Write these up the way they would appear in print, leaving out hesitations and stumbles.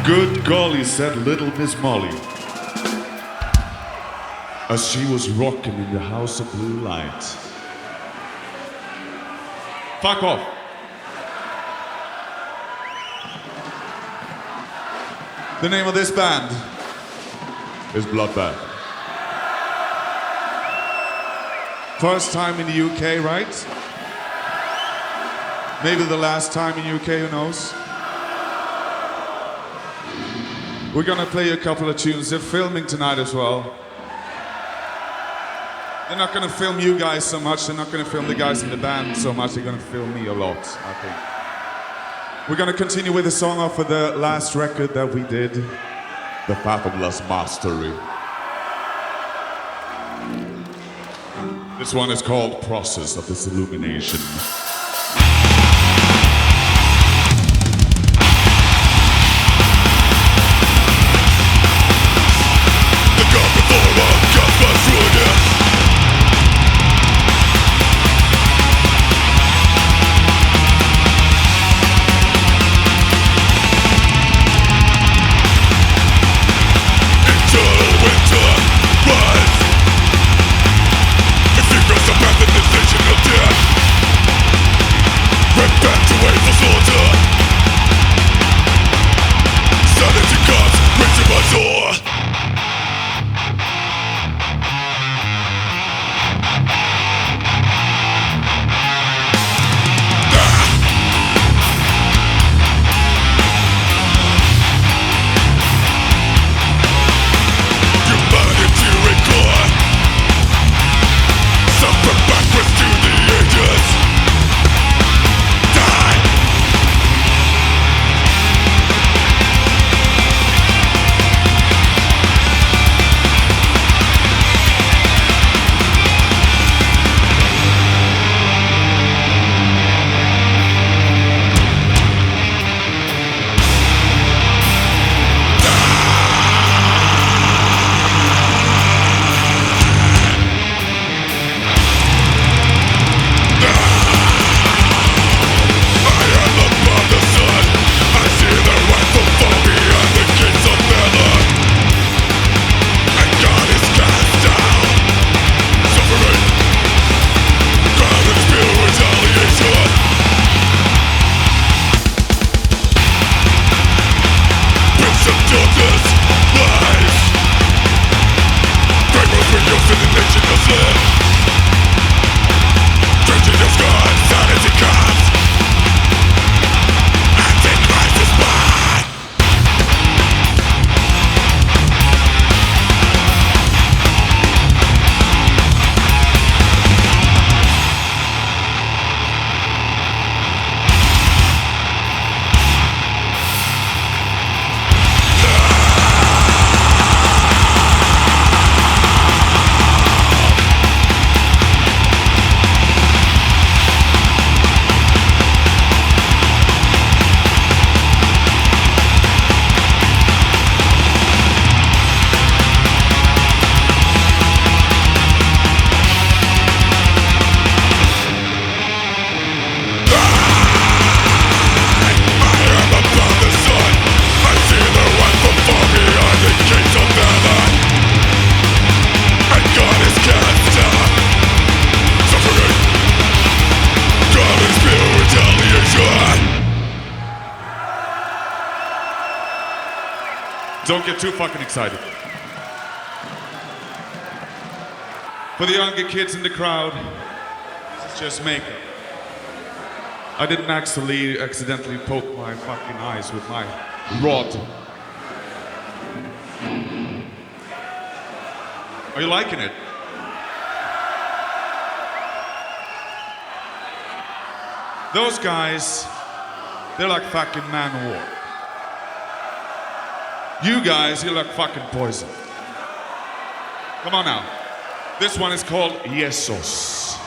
Good golly, said little Miss Molly, as she was rocking in the house of blue light. Fuck off. The name of this band is BloodBath. First time in the UK, right? Maybe the last time in UK, who knows? We're gonna play a couple of tunes. They're filming tonight as well. They're not gonna film you guys so much. They're not gonna film the guys in the band so much. They're gonna film me a lot, I think. We're gonna continue with a song off of the last record that we did, The Fathomless Mastery. This one is called Process of Disillumination. Don't get too fucking excited. For the younger kids in the crowd, this is just makeup. I didn't accidentally poke my fucking eyes with my rod. Are you liking it? Those guys, they're like fucking Man-O-War. You guys, you're like fucking poison. Come on now. This one is called Yesos.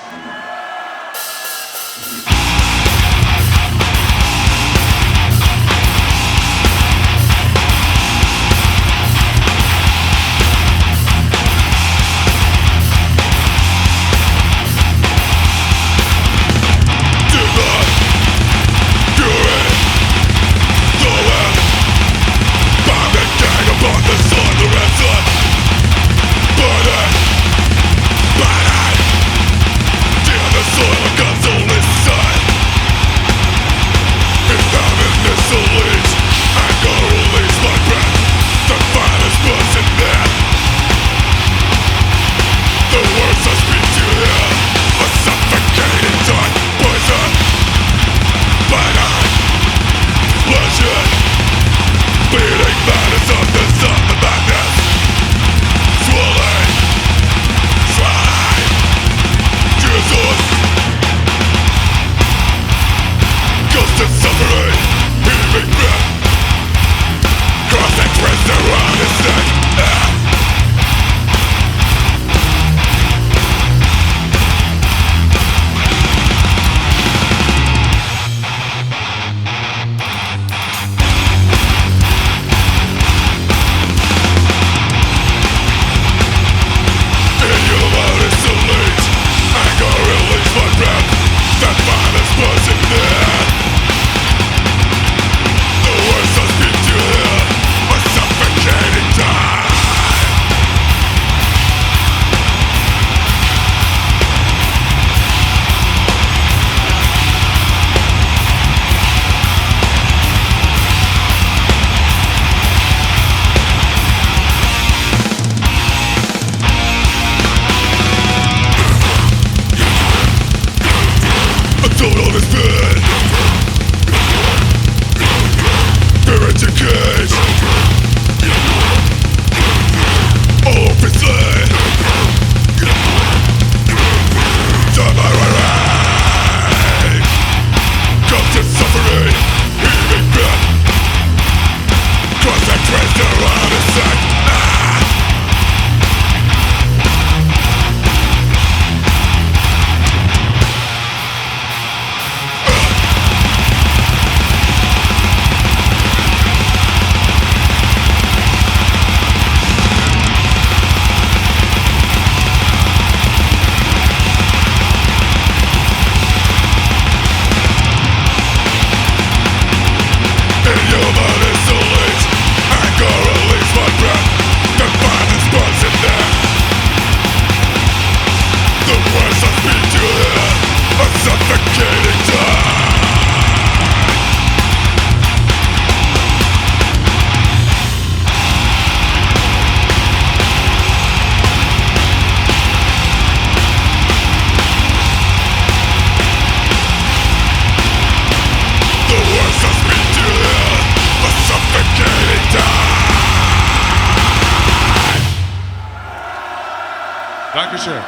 Dankeschön.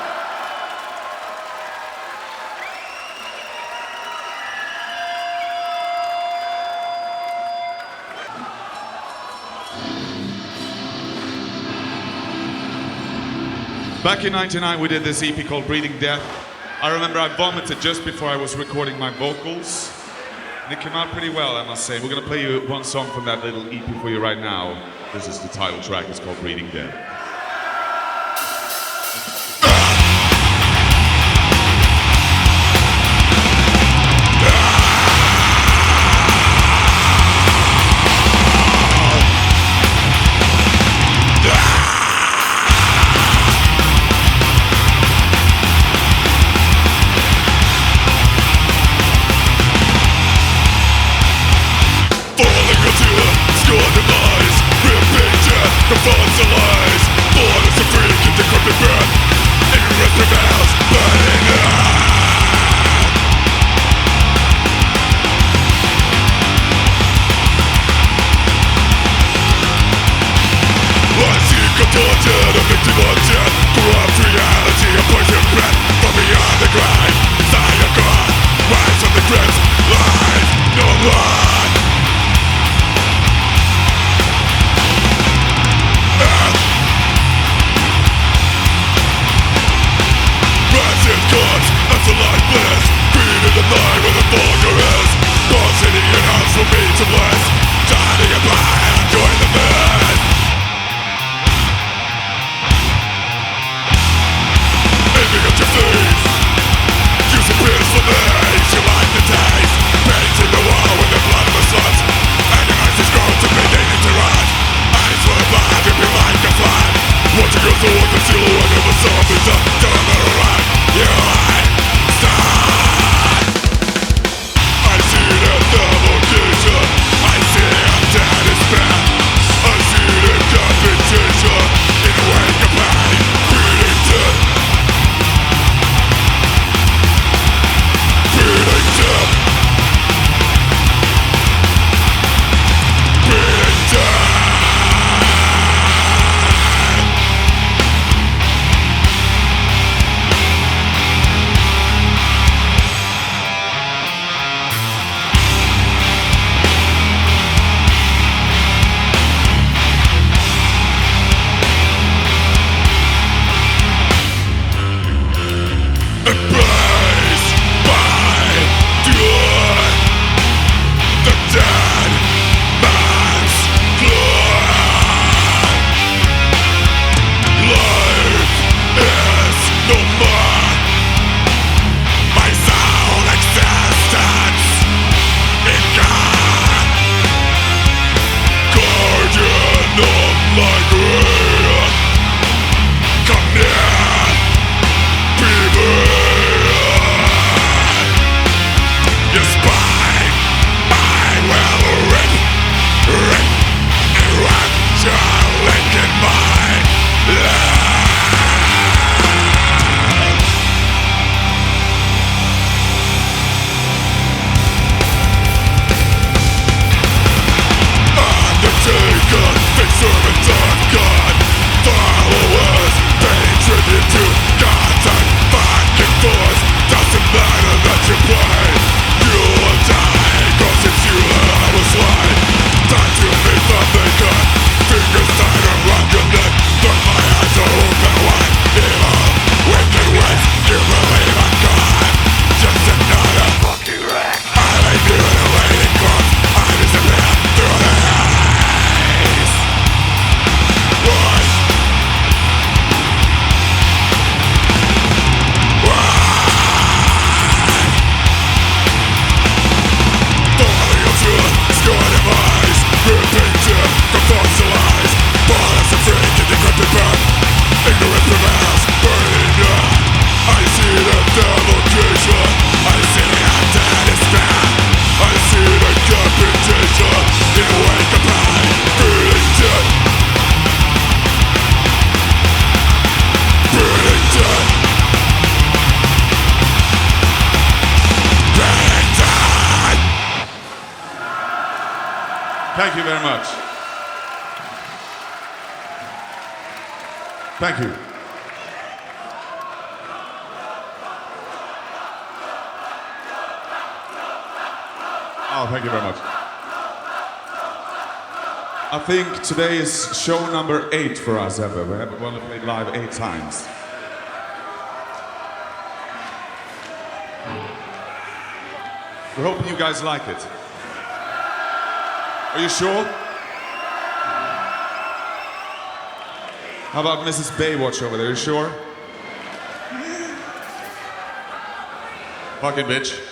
Back in '99, we did this EP called Breathing Death. I remember I vomited just before I was recording my vocals. And it came out pretty well, I must say. We're gonna play you one song from that little EP for you right now. This is the title track, it's called Breathing Death. Thank you very much. Thank you. Oh, thank you very much. I think today is show number 8 for us ever. We have only played live 8 times. We're hoping you guys like it. Are you sure? How about Mrs. Baywatch over there? You sure? Fucking bitch.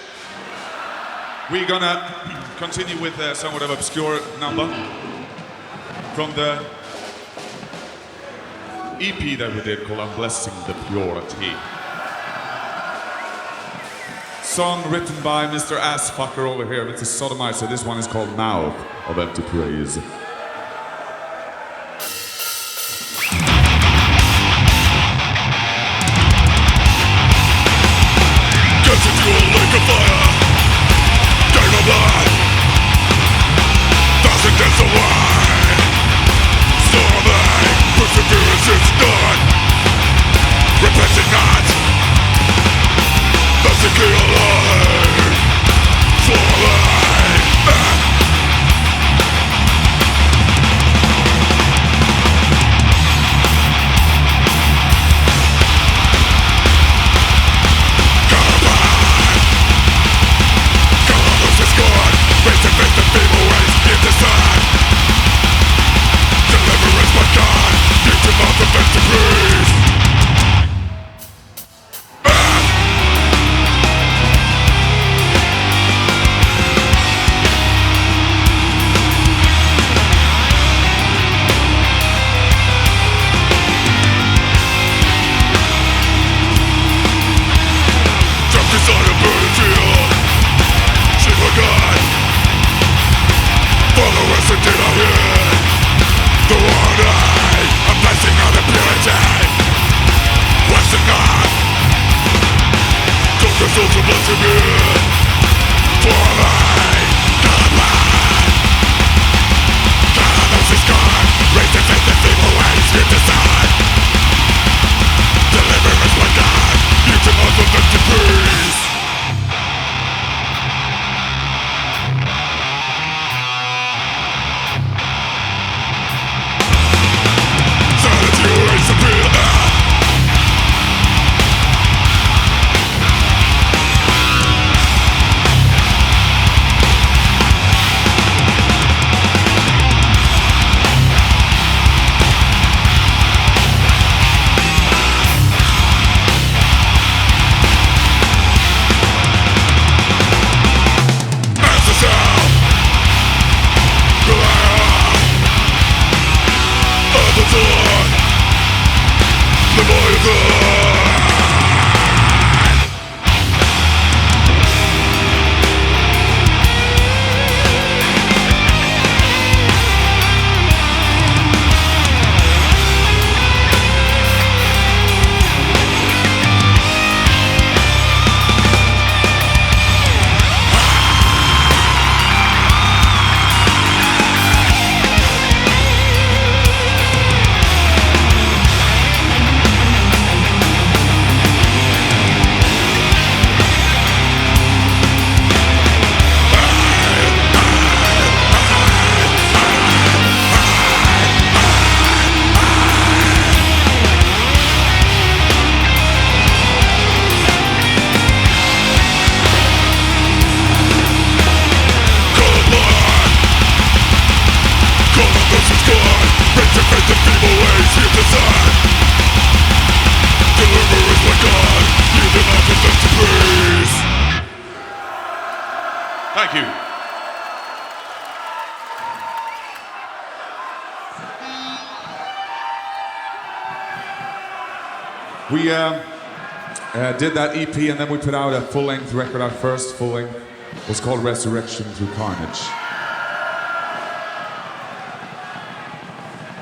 We're gonna continue with a somewhat of obscure number from the EP that we did called I'm Blessing the Purity. Song written by Mr. Assfucker over here. It's a sodomizer. This one is called Mouth of Empty Praise. Thank you. We did that EP and then we put out a full-length record. Our first full-length was called Resurrection Through Carnage.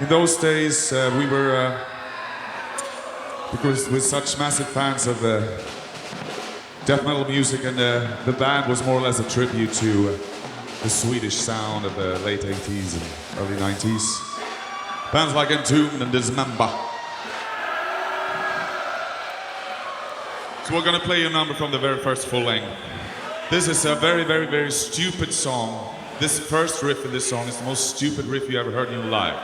In those days, we were, because we're such massive fans of death metal music, and the band was more or less a tribute to the Swedish sound of the late 80s and early 90s. Bands like Entombed and Dismember. So we're gonna play a number from the very first full length. This is a very, very, very stupid song. This first riff in this song is the most stupid riff you ever heard in your life.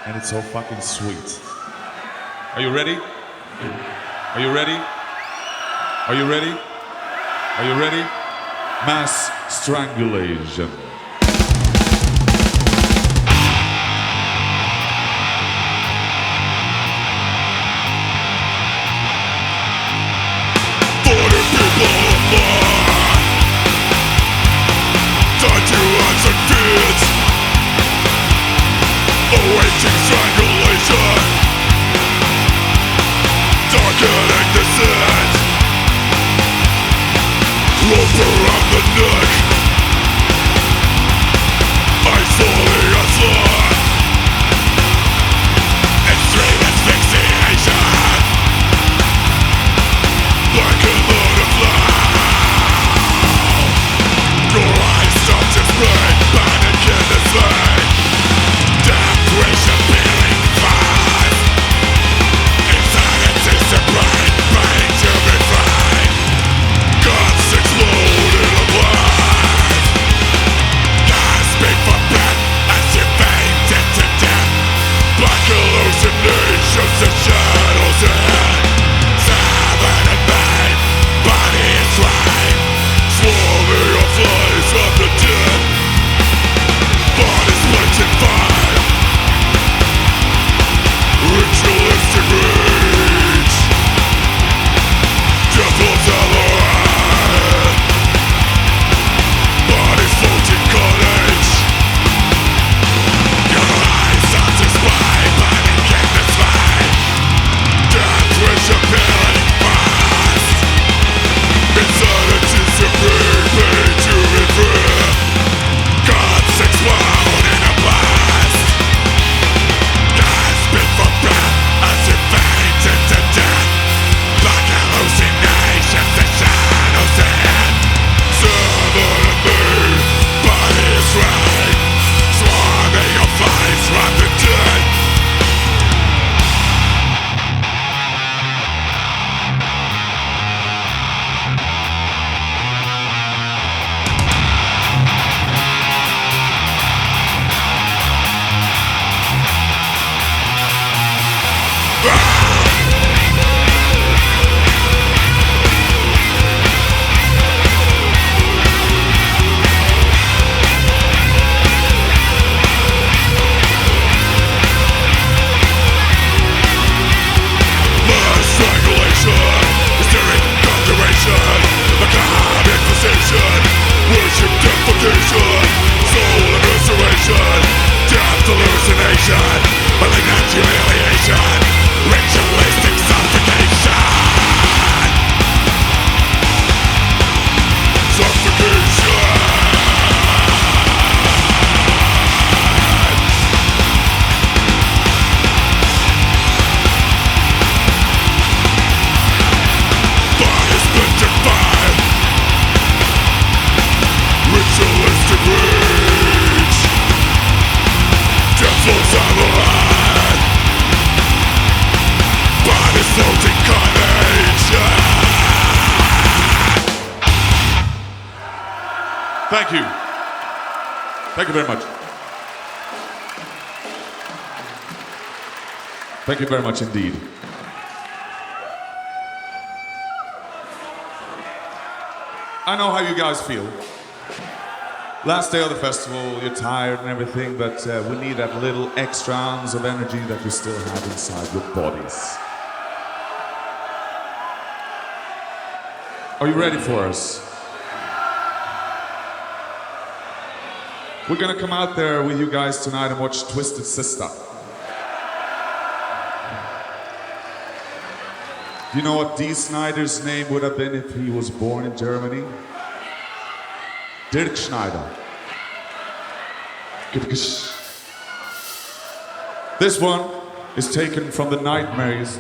And it's so fucking sweet. Are you ready? Are you ready? Are you ready? Are you ready? Mass strangulation. Awaiting strangulation, darkening the scent, rope around the neck, isolating a slot, extreme asphyxiation, like a load of flow. Your eyes start to spray, panic in the vein. Desperation peeling fast. Insanity to brain to refrain. Guns explode in a blast. Gasping for breath as you faint into death. Black hallucinations and shadows ahead. Severed and made, body is drained. Swallowing your flies of the dead. Body split in fire. Ritualistic rage. Devil's allied. Bodies floating carnage. Your eyes start to spy, panic in the sky. Death wish appearing fast. Insanity supreme, pain to be free. Gods explode in a blast. Gasping for breath as you faint into death. Black hallucinations and shadows ahead. Severed and made, body is right. Swarming your flies from the dead. Thank you. Thank you very much. Thank you very much indeed. I know how you guys feel. Last day of the festival, you're tired and everything, but we need that little extra ounce of energy that you still have inside your bodies. Are you ready for us? We're gonna come out there with you guys tonight and watch Twisted Sister. Do you know what Dee Snider's name would have been if he was born in Germany? Dirk Schneider. This one is taken from the Nightmares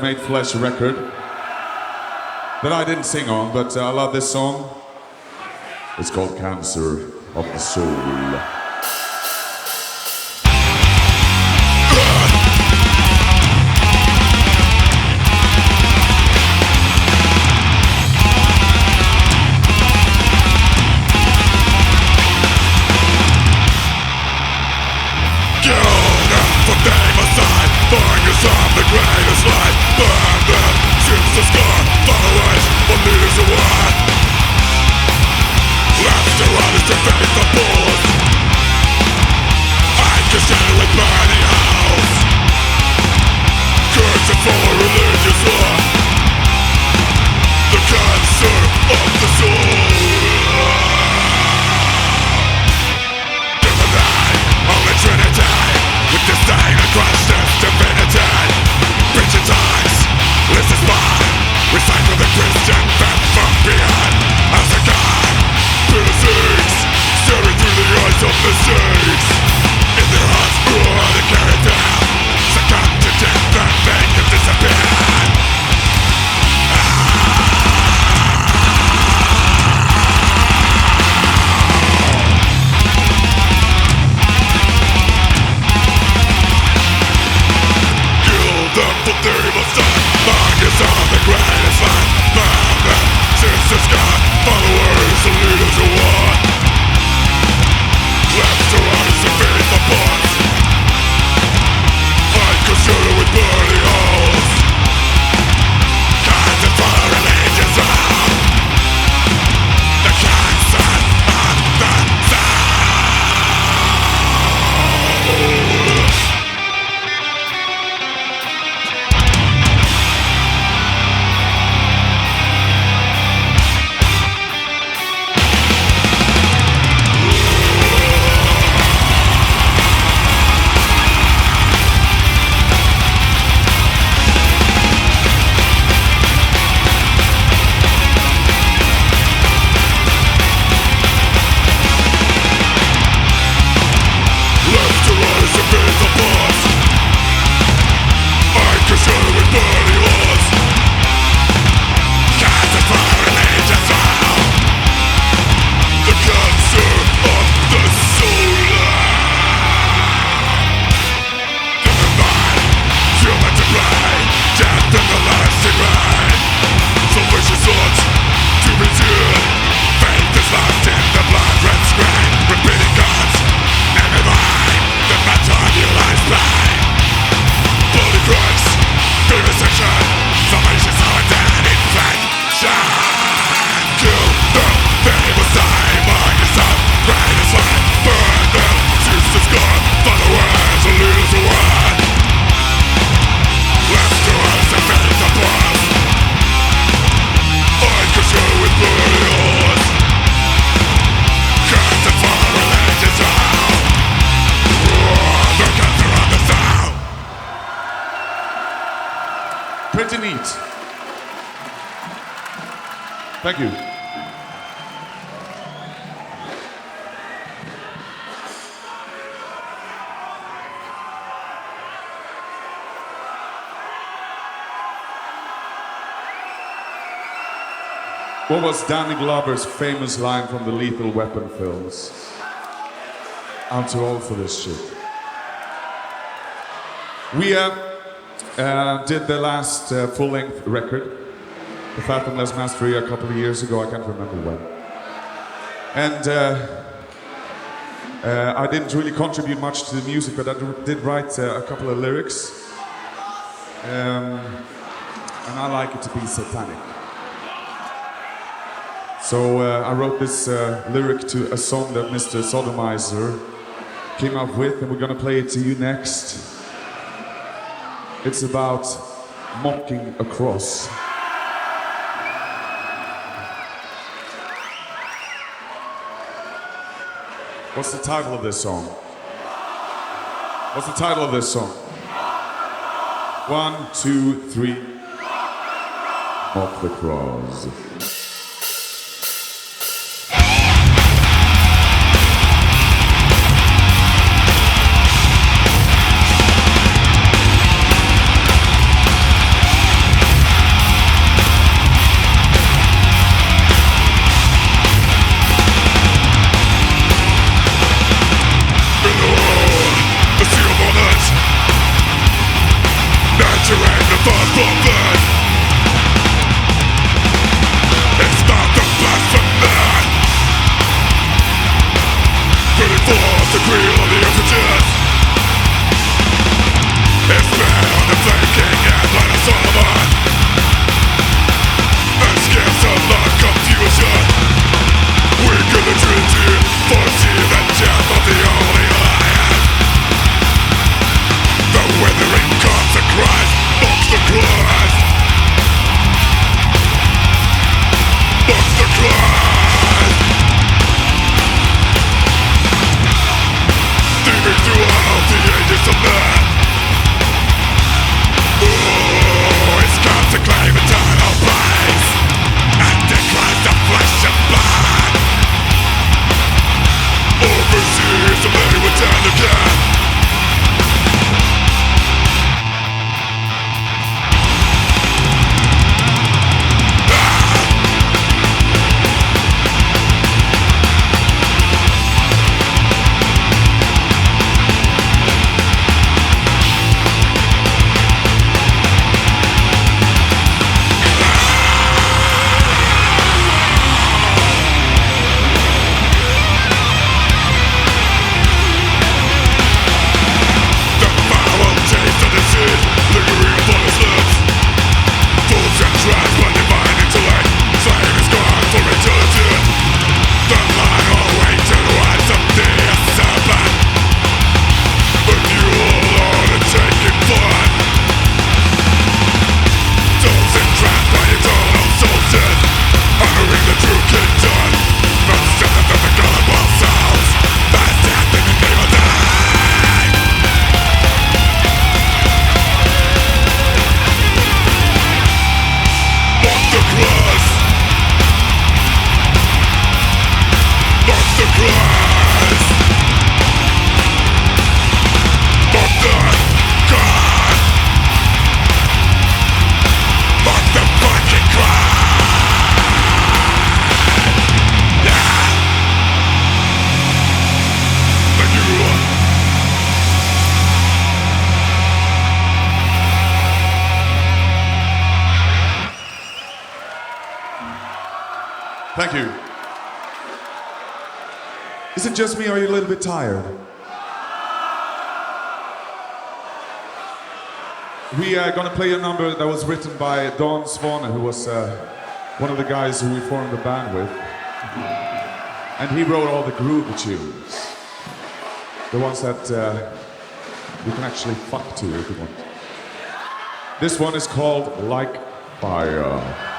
Made Flesh record that I didn't sing on, but I love this song. It's called Cancer of the Soul. from name aside, fingers on the greatest light. Burn them, choose the scar, followers, what leaders are one. Left to run is to face the bulls. I can shadow with burning house. Curse and follow religious law. The cancer of the soul. Only Trinity, with disdain across this divinity. Preaching tongues, listen mine. Recycle the Christian faith from beyond. As a God, piercings, staring through the eyes of the seas. In their hearts, they carry down. Succumb to death and make them disappear. Focus on the greatest light. Burn them, since God, followers and leaders of war. Left to rise and feed the boss. Fight consider with bloody holes. Kinds of fire and angels out. The cancer of the soul. Pretty neat. Thank you. What was Danny Glover's famous line from the Lethal Weapon films? I'm too old for this shit. We did the last full-length record, The Fathomless Mastery, a couple of years ago. I can't remember when. And I didn't really contribute much to the music, but I did write a couple of lyrics. And I like it to be satanic. So I wrote this lyric to a song that Mr. Sodomizer came up with, and we're gonna play it to you next. It's about mocking a cross. What's the title of this song? What's the title of this song? 1, 2, 3. Mock the cross. Nature and the thought of you. Is it just me or are you a little bit tired? We are gonna play a number that was written by Don Svane, who was one of the guys who we formed the band with. And he wrote all the groove tunes. The ones that you can actually fuck to if you want. This one is called Like Fire.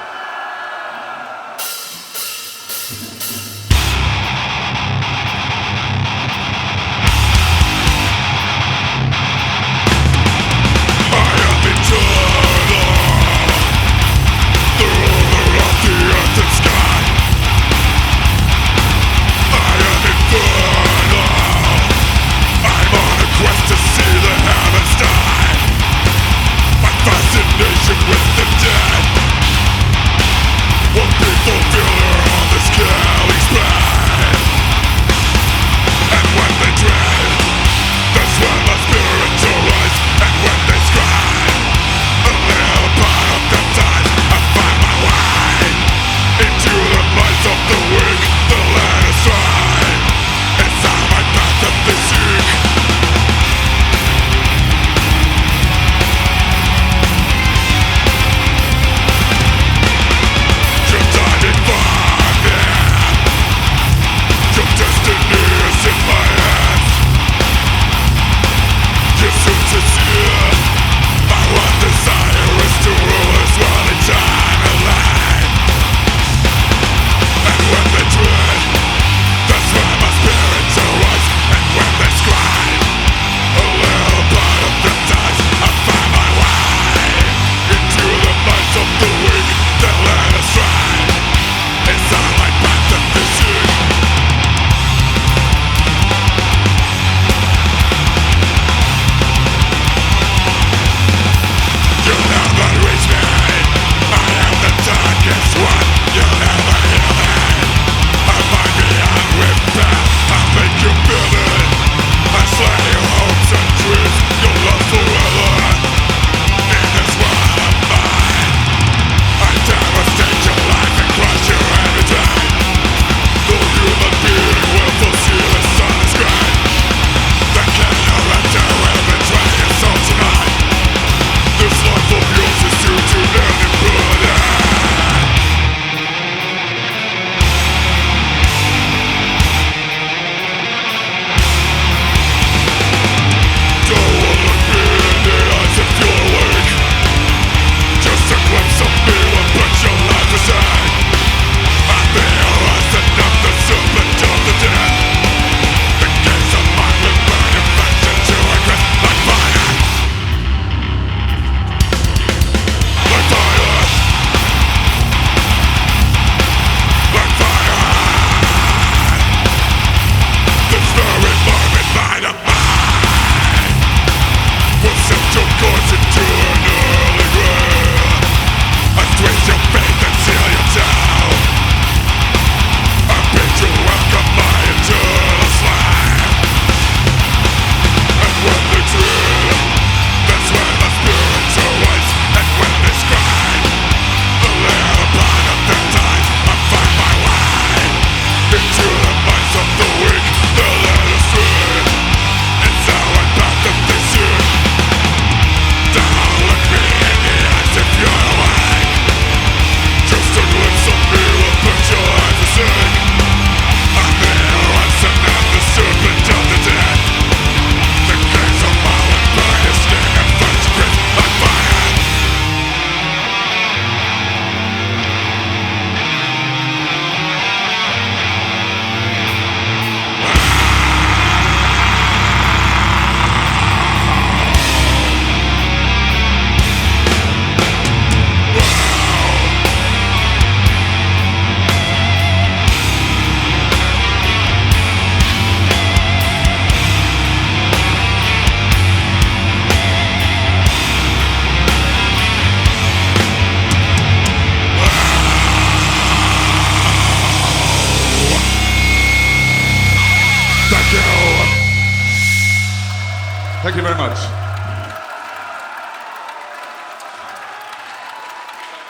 Thank you very much.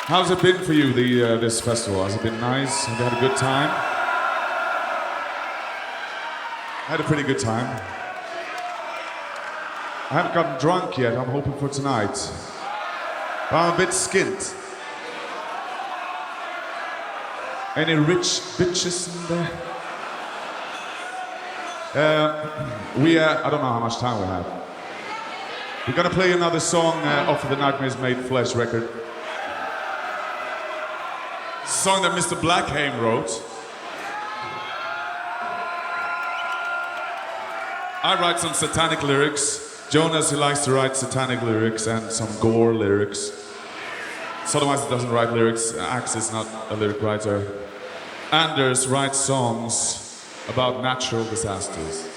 How's it been for you, this festival? Has it been nice? Have you had a good time? I had a pretty good time. I haven't gotten drunk yet. I'm hoping for tonight. But I'm a bit skint. Any rich bitches in there? I don't know how much time we have. We're gonna play another song off of the Nightmares Made Flesh record. It's a song that Mr. Blackheim wrote. I write some satanic lyrics. Jonas, he likes to write satanic lyrics and some gore lyrics. Sodomized doesn't write lyrics. Axe is not a lyric writer. Anders writes songs about natural disasters.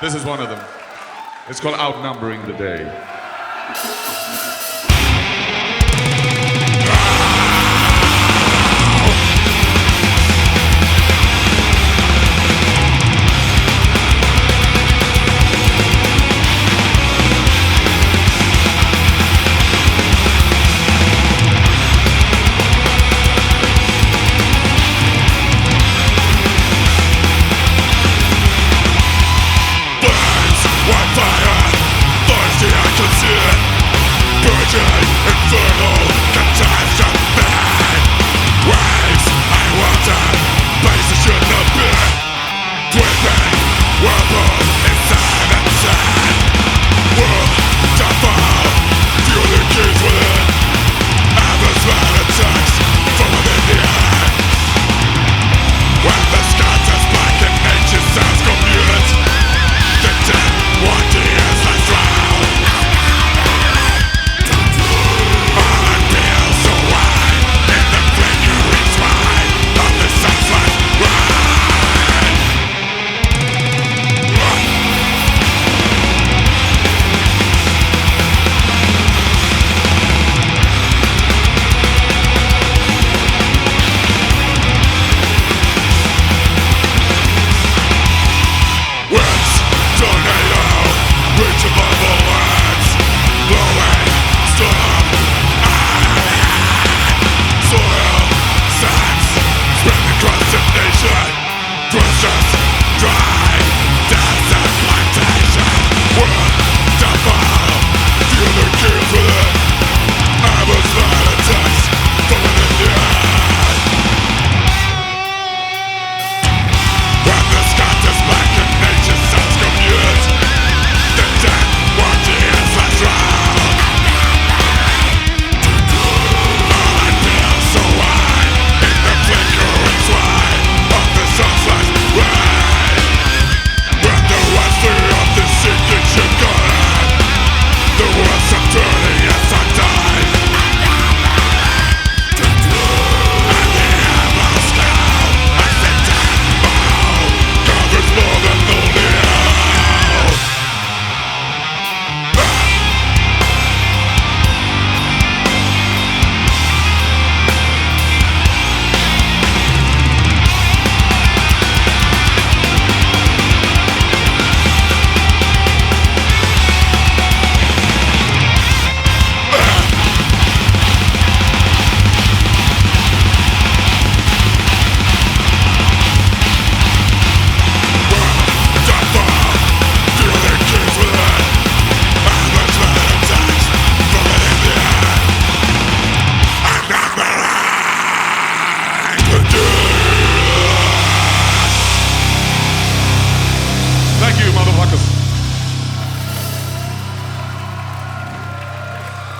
This is one of them. It's called Outnumbering the Day.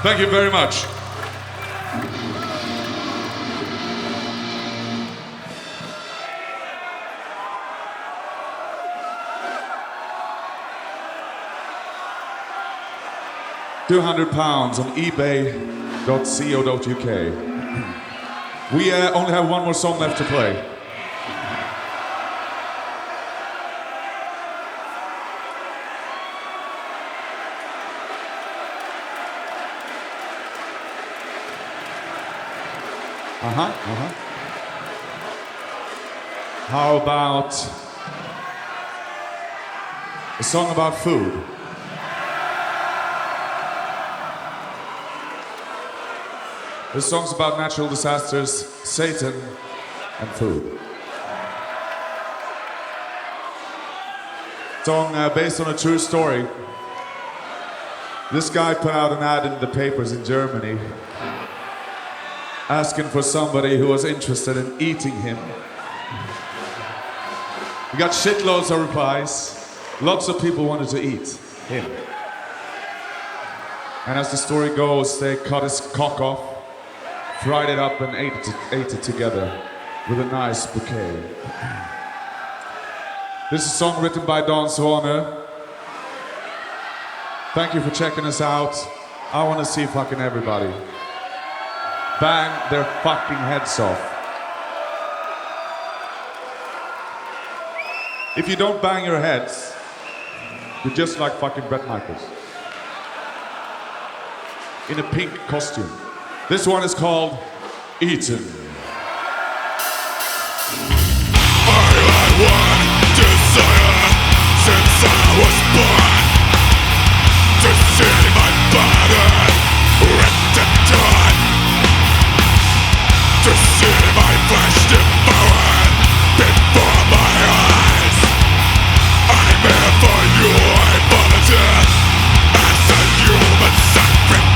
Thank you very much. £200 on ebay.co.uk. We only have one more song left to play. How about a song about food? The song's about natural disasters, Satan, and food. Song based on a true story. This guy put out an ad in the papers in Germany asking for somebody who was interested in eating him. He got shitloads of replies. Lots of people wanted to eat him. And as the story goes, they cut his cock off, fried it up and ate it together with a nice bouquet. This is a song written by Don Swanner. Thank you for checking us out. I want to see fucking everybody bang their fucking heads off. If you don't bang your heads, you're just like fucking Bret Michaels in a pink costume. This one is called Eaten. I had one desire since I was born, to see my body ripped and torn, to see my flesh devoured before my eyes. I'm here for you, I volunteer as a human sacrifice.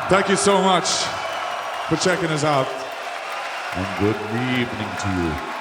Thank you so much for checking us out. And good evening to you.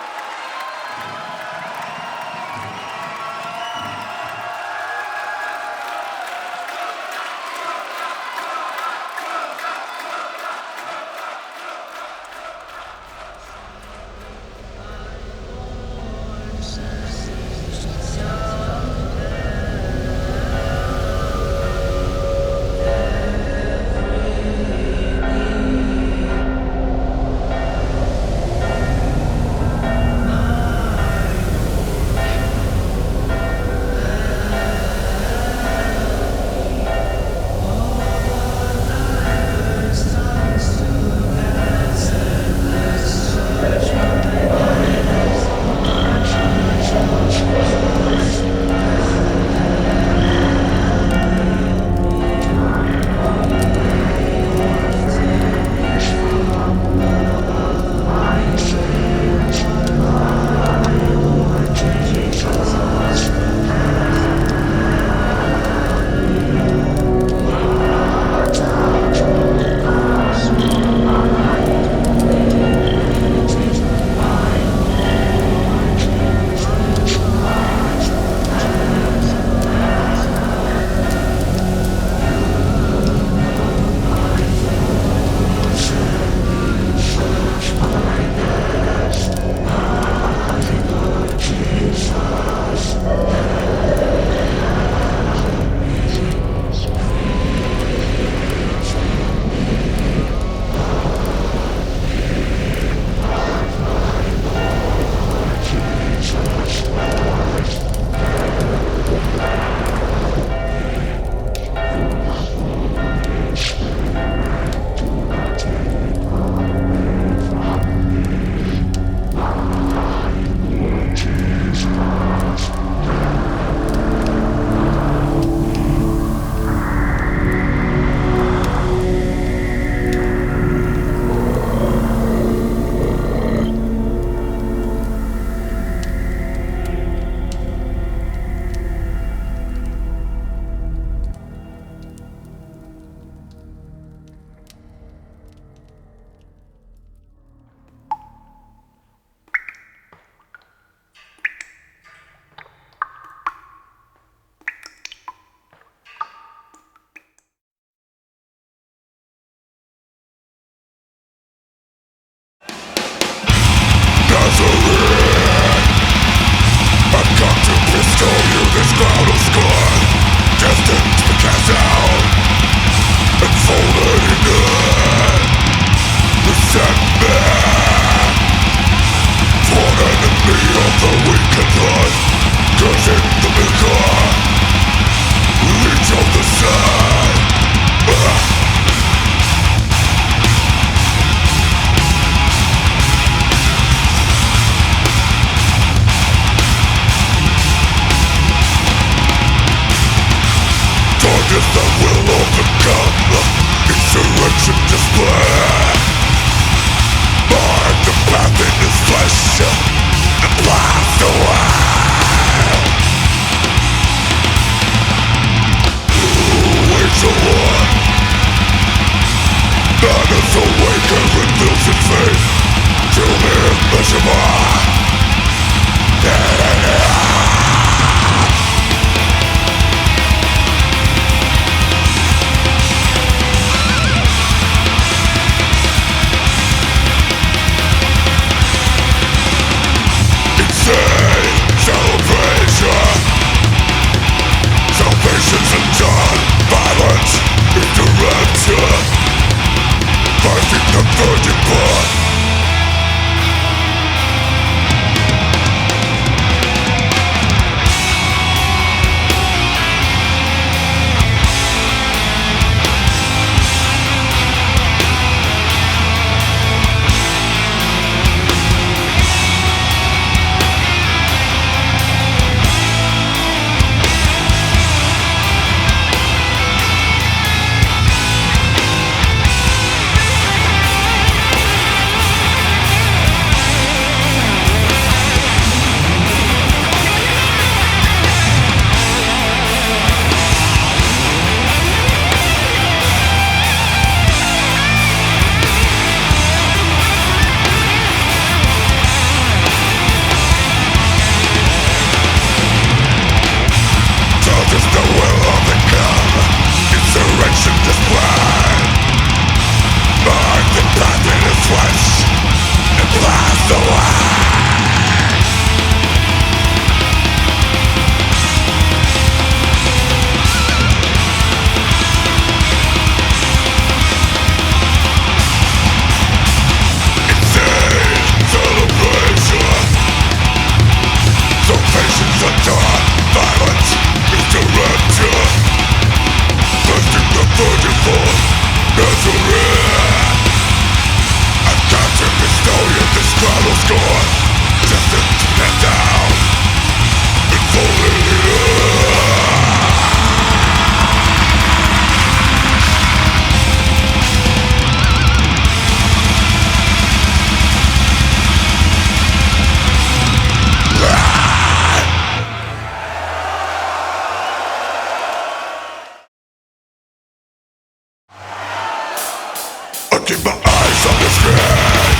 Keep my eyes on the screen.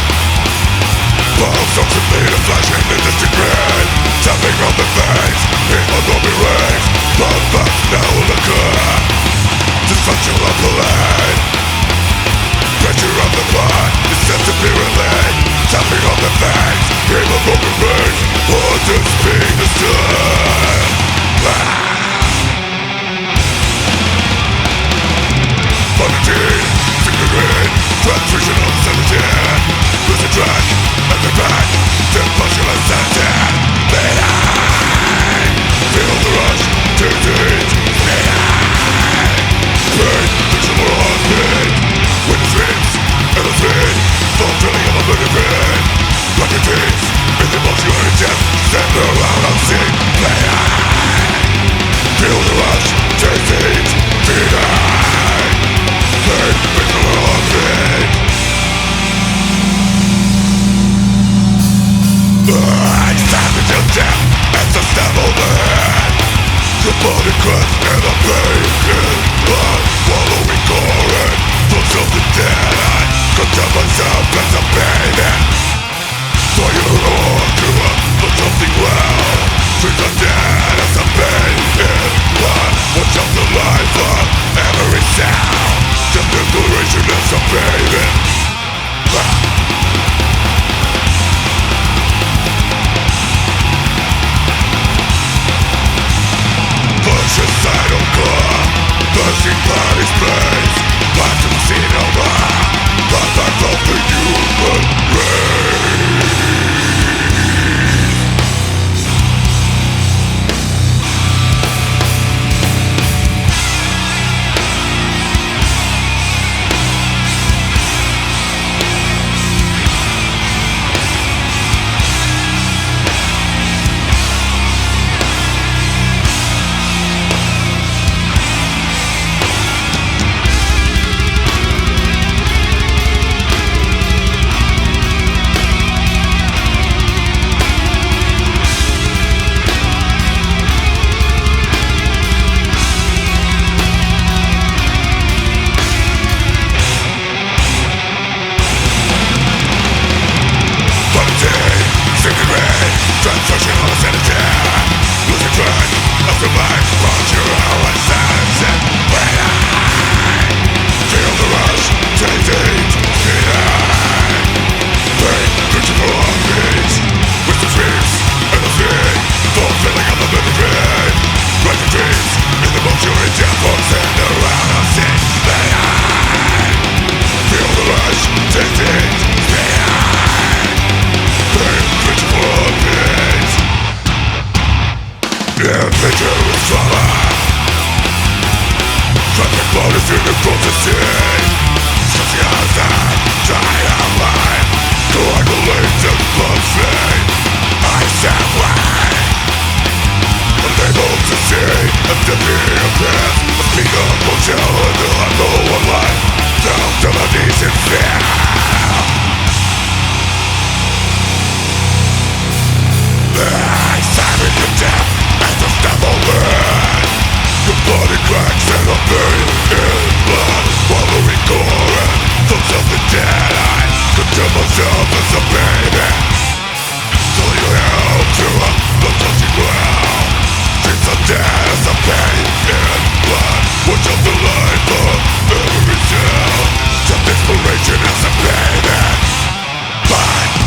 Pulse oxygen flashing in the degree. Tapping on the veins, hemoglobin rays. BloodBath now will occur. Dysfunction of the lane. Pressure of the blood is set to be relayed. Tapping on the veins, hemoglobin rays. Orders being destroyed. Quantity, cigarette. Transfusion of the 17. Lose the track, and the back. Dysfunction of sanity. Pain. Feel the rush, taste it. Pain, fiction or heartbeat. Witness dreams, and the speed. Thought drilling of a burning pain. Like a dreams, in the most you are in death. Stand around and see. Pain. Feel the rush, taste it. Pain. Pain, fiction or heartbeat. I stand until death as the stab on the head. The body cracks and the pain is blood. Following current, thoughts of the dead. I condemn myself as a baby. So you wrong to look something well. Treat the dead as a pain is blood. Watch out the life of every sound. The declaration as a baby. Suicidal core, bursting body space. Back to the scene of back of the human race. Transfusion of the sanity. Losing track of the life. Roger our insanity. Feel the rush, taste it. Pain, reaching for heartbeat. With the dreams and the fear. Thought filling up the burning pain. Like the dreams in the most you're in death. Walks in around us in pain. Feel the rush, taste it. Pain, reaching for heartbeat. Adventure is trauma. Traffic bodies in the processing. Stretching eyes and dying alive. Coagulated bloodstream. I stand wide. Unable to see a deputy appears. A speak of motel until I know one life. Down to my knees in fear. I stand in the death. And the devil burn. Your body cracks and the pain in blood. Following current, thoughts of the dead. I condemn myself as a baby. So you help to the touching ground. Treat the dead as a pain in blood. Watch out the life of every cell. Just inspiration as a baby. Bye.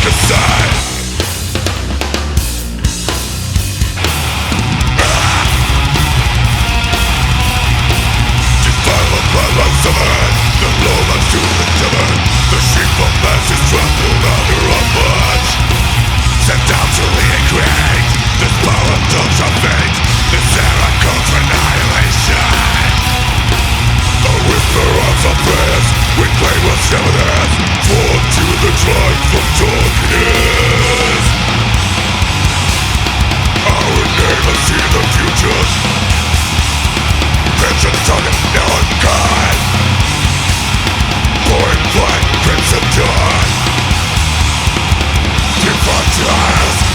aside. Defiled by lights of earth, the lowlands to the timid, the sheep of masses trampled under a bush. Sent down to the ingrained, this paradox of fate, this era calls for annihilation. A whisper of some prayers, we claim what's never theirs, sworn to the tribe from darkness. Our neighbors see the future, pension target now unkind, pouring black crimson dawn. Divine trials,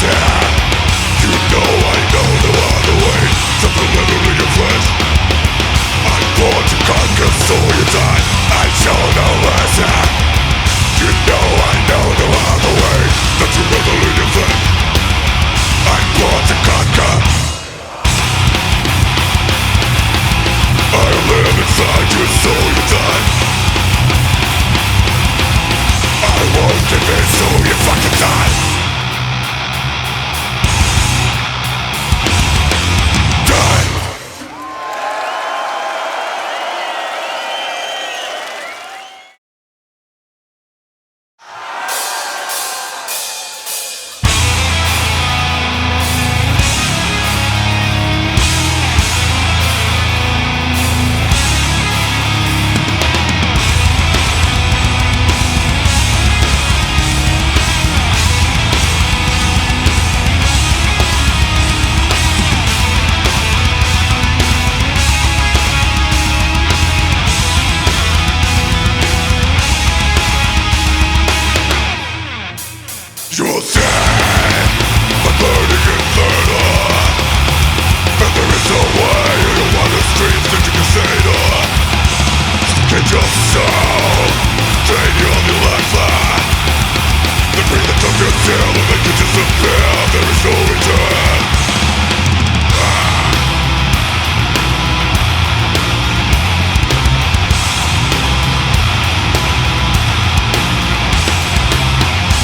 Yeah. to conquer. I live inside you, so you die. I won't give in, so you fucking die. Die. You will see my burning inferno, and there is no way in the water streams that you can say no. Get your soul, drain you of your life. The breath that took your tail will make you disappear. There is no return.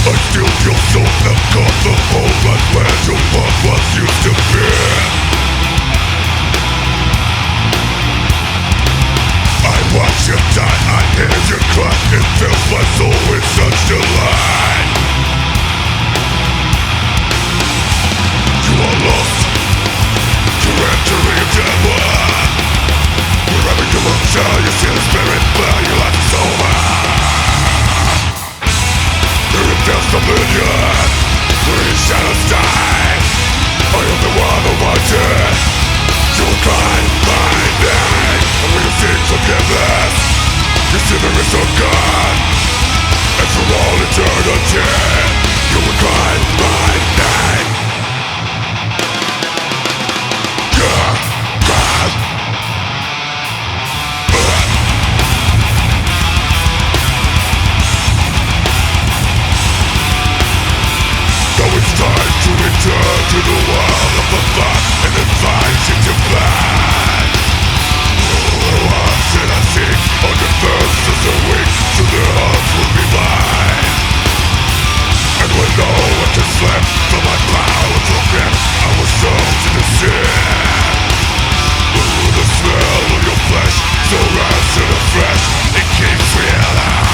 I still feel so uncomfortable right where your love was used to be. I watch you die, I hear you cry. It fills my soul with such delight. You are lost, you're entering a dead world. Wherever you look, shall you see the spirit where your life is over. Just oblivion, where your shadows die. I am the one almighty. You will cry my name, and when you seek forgiveness, you see there is no God. And for all eternity, you will cry my name. It's time to return to the world of the thought and invite you to back. What should I seek? On the thirst of the weak, so their hearts will be mine. And when no one can slip from my powerful grip, I will show to the sin. The smell of your flesh, so rancid and fresh, it keeps me alive.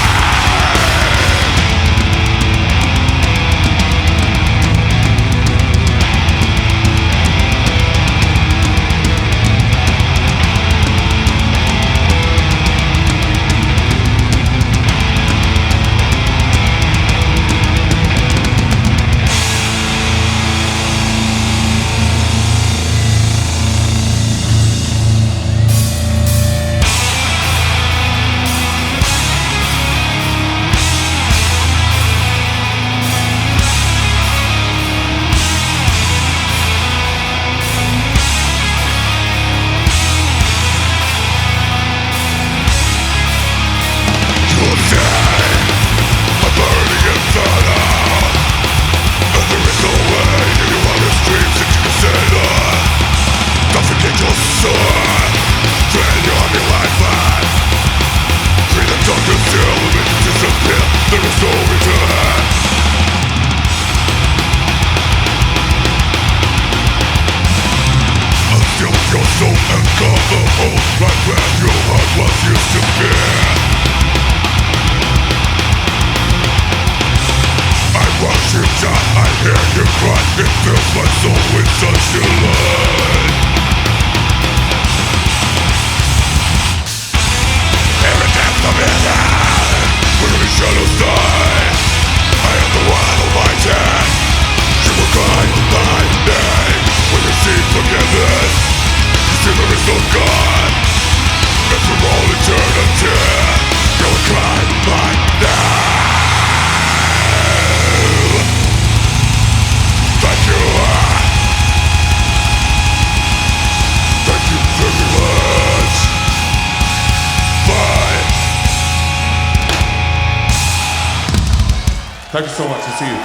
Thank you so much. I'll see you.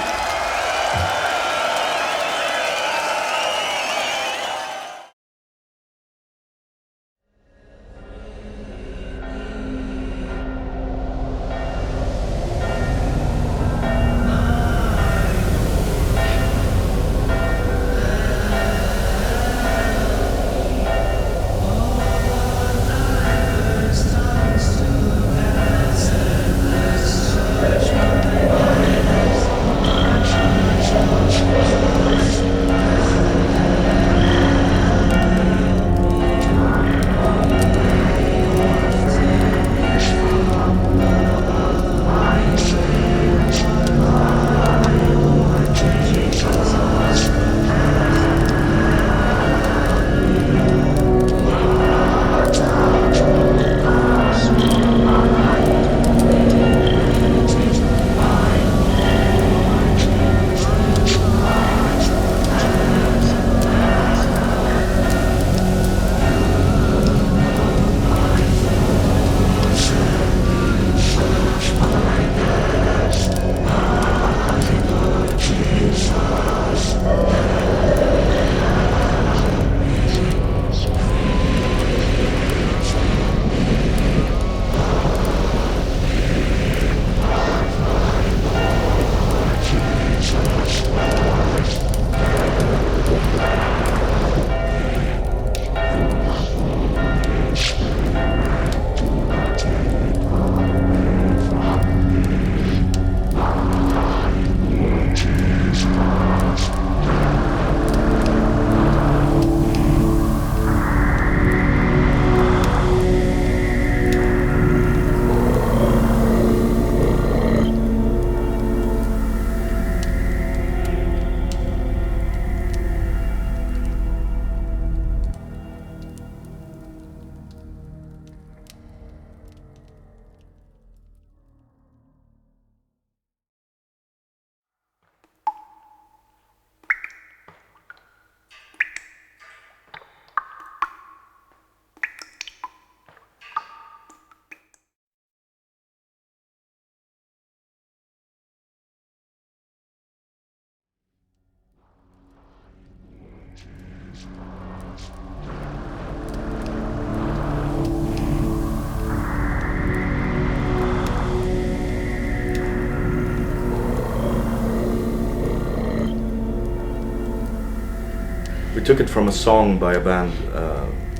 We took it from a song by a band,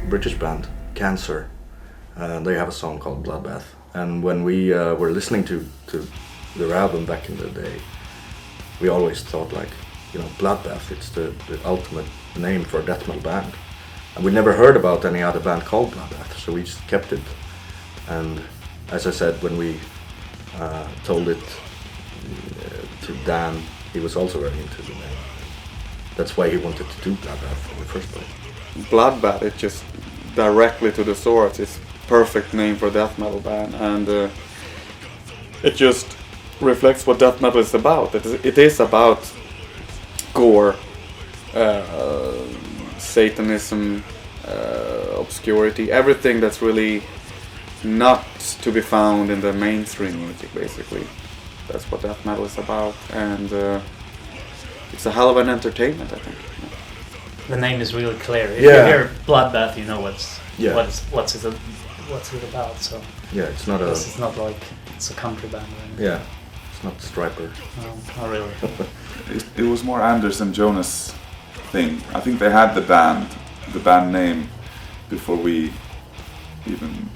British band, Cancer. They have a song called BloodBath. And when we were listening to their album back in the day, we always thought like, you know, BloodBath, it's the ultimate name for a death metal band. And we never heard about any other band called BloodBath, so we just kept it. And as I said, when we told it to Dan, he was also very into the name. That's why he wanted to do BloodBath in the first place. BloodBath, it's just directly to the source. It's perfect name for a death metal band, and it just reflects what death metal is about. It is about gore, Satanism, obscurity, everything that's really not to be found in the mainstream music, basically. That's what death metal is about, and it's a hell of an entertainment, I think. The name is really clear. If Yeah. you hear BloodBath, you know what's it about. So Yeah, it's not a... this is not like it's a country band or anything. Yeah, it's not Striper. No, not really. It was more Anders and Jonas thing. I think they had the band name before we even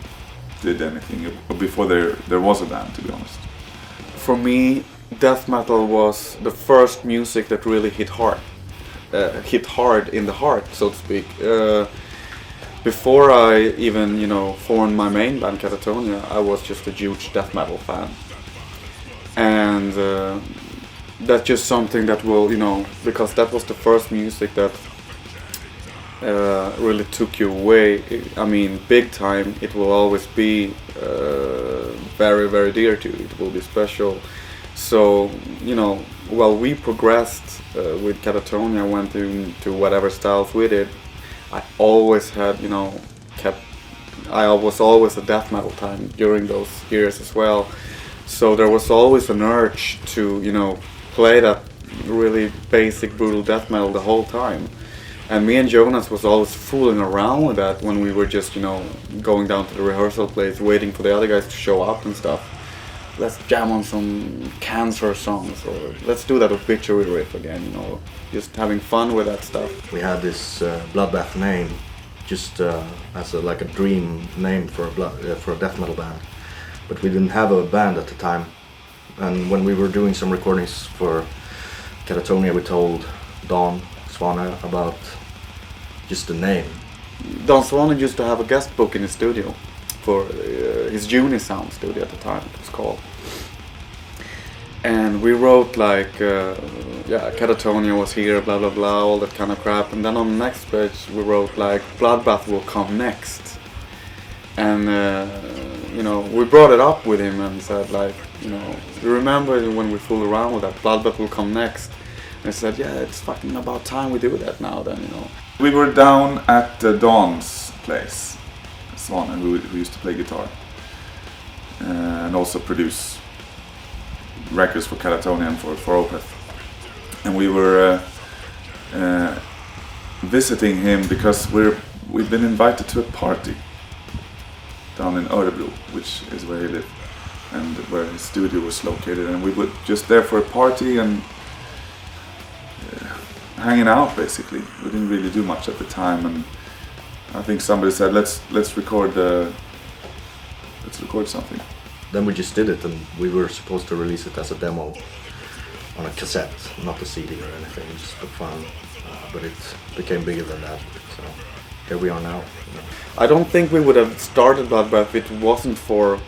did anything, or before there was a band, to be honest. For me, death metal was the first music that really hit hard in the heart, so to speak. Before I even, formed my main band, Catatonia, I was just a huge death metal fan. And that's just something that will, because that was the first music that really took you away. I mean, big time, it will always be very, very dear to you. It will be special. So, while we progressed with Catatonia, went into whatever styles we did, I always had, I was always a death metal time during those years as well. So there was always an urge to, play that really basic, brutal death metal the whole time. And me and Jonas was always fooling around with that when we were just, going down to the rehearsal place, waiting for the other guys to show up and stuff. Let's jam on some Cancer songs, or let's do that Obituary riff again, just having fun with that stuff. We had this BloodBath name, just as a dream name for a death metal band, but we didn't have a band at the time. And when we were doing some recordings for Catatonia, we told Don Swane about just the name. Don Swane used to have a guest book in his studio for his Unisound studio at the time, it was called. And we wrote Catatonia was here, blah blah blah, all that kind of crap. And then on the next page we wrote BloodBath will come next. And we brought it up with him and said you remember when we fooled around with that, BloodBath will come next. And he said, yeah, it's fucking about time we do that now then, We were down at Don's place, Swane, who used to play guitar and also produce records for Catatonia and for Opeth. And we were visiting him because we've been invited to a party down in Örebro, which is where he lived and where his studio was located, and we were just there for a party and hanging out basically. We didn't really do much at the time, and I think somebody said let's record something. Then we just did it, and we were supposed to release it as a demo on a cassette, not a CD or anything, just for fun. But it became bigger than that, so here we are now. I don't think we would have started BloodBath if it wasn't for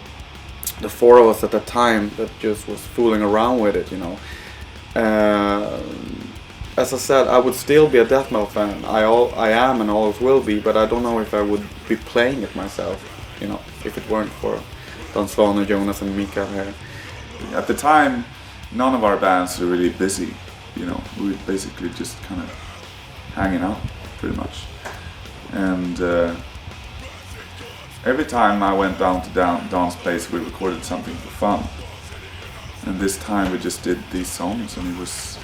the four of us at the time that just was fooling around with it, As I said, I would still be a death metal fan. I am and always will be, but I don't know if I would be playing it myself, if it weren't for Don Swane, Jonas and Mika here. At the time, none of our bands were really busy, we were basically just kind of hanging out, pretty much. And every time I went down to Don's place, we recorded something for fun. And this time we just did these songs, and it was...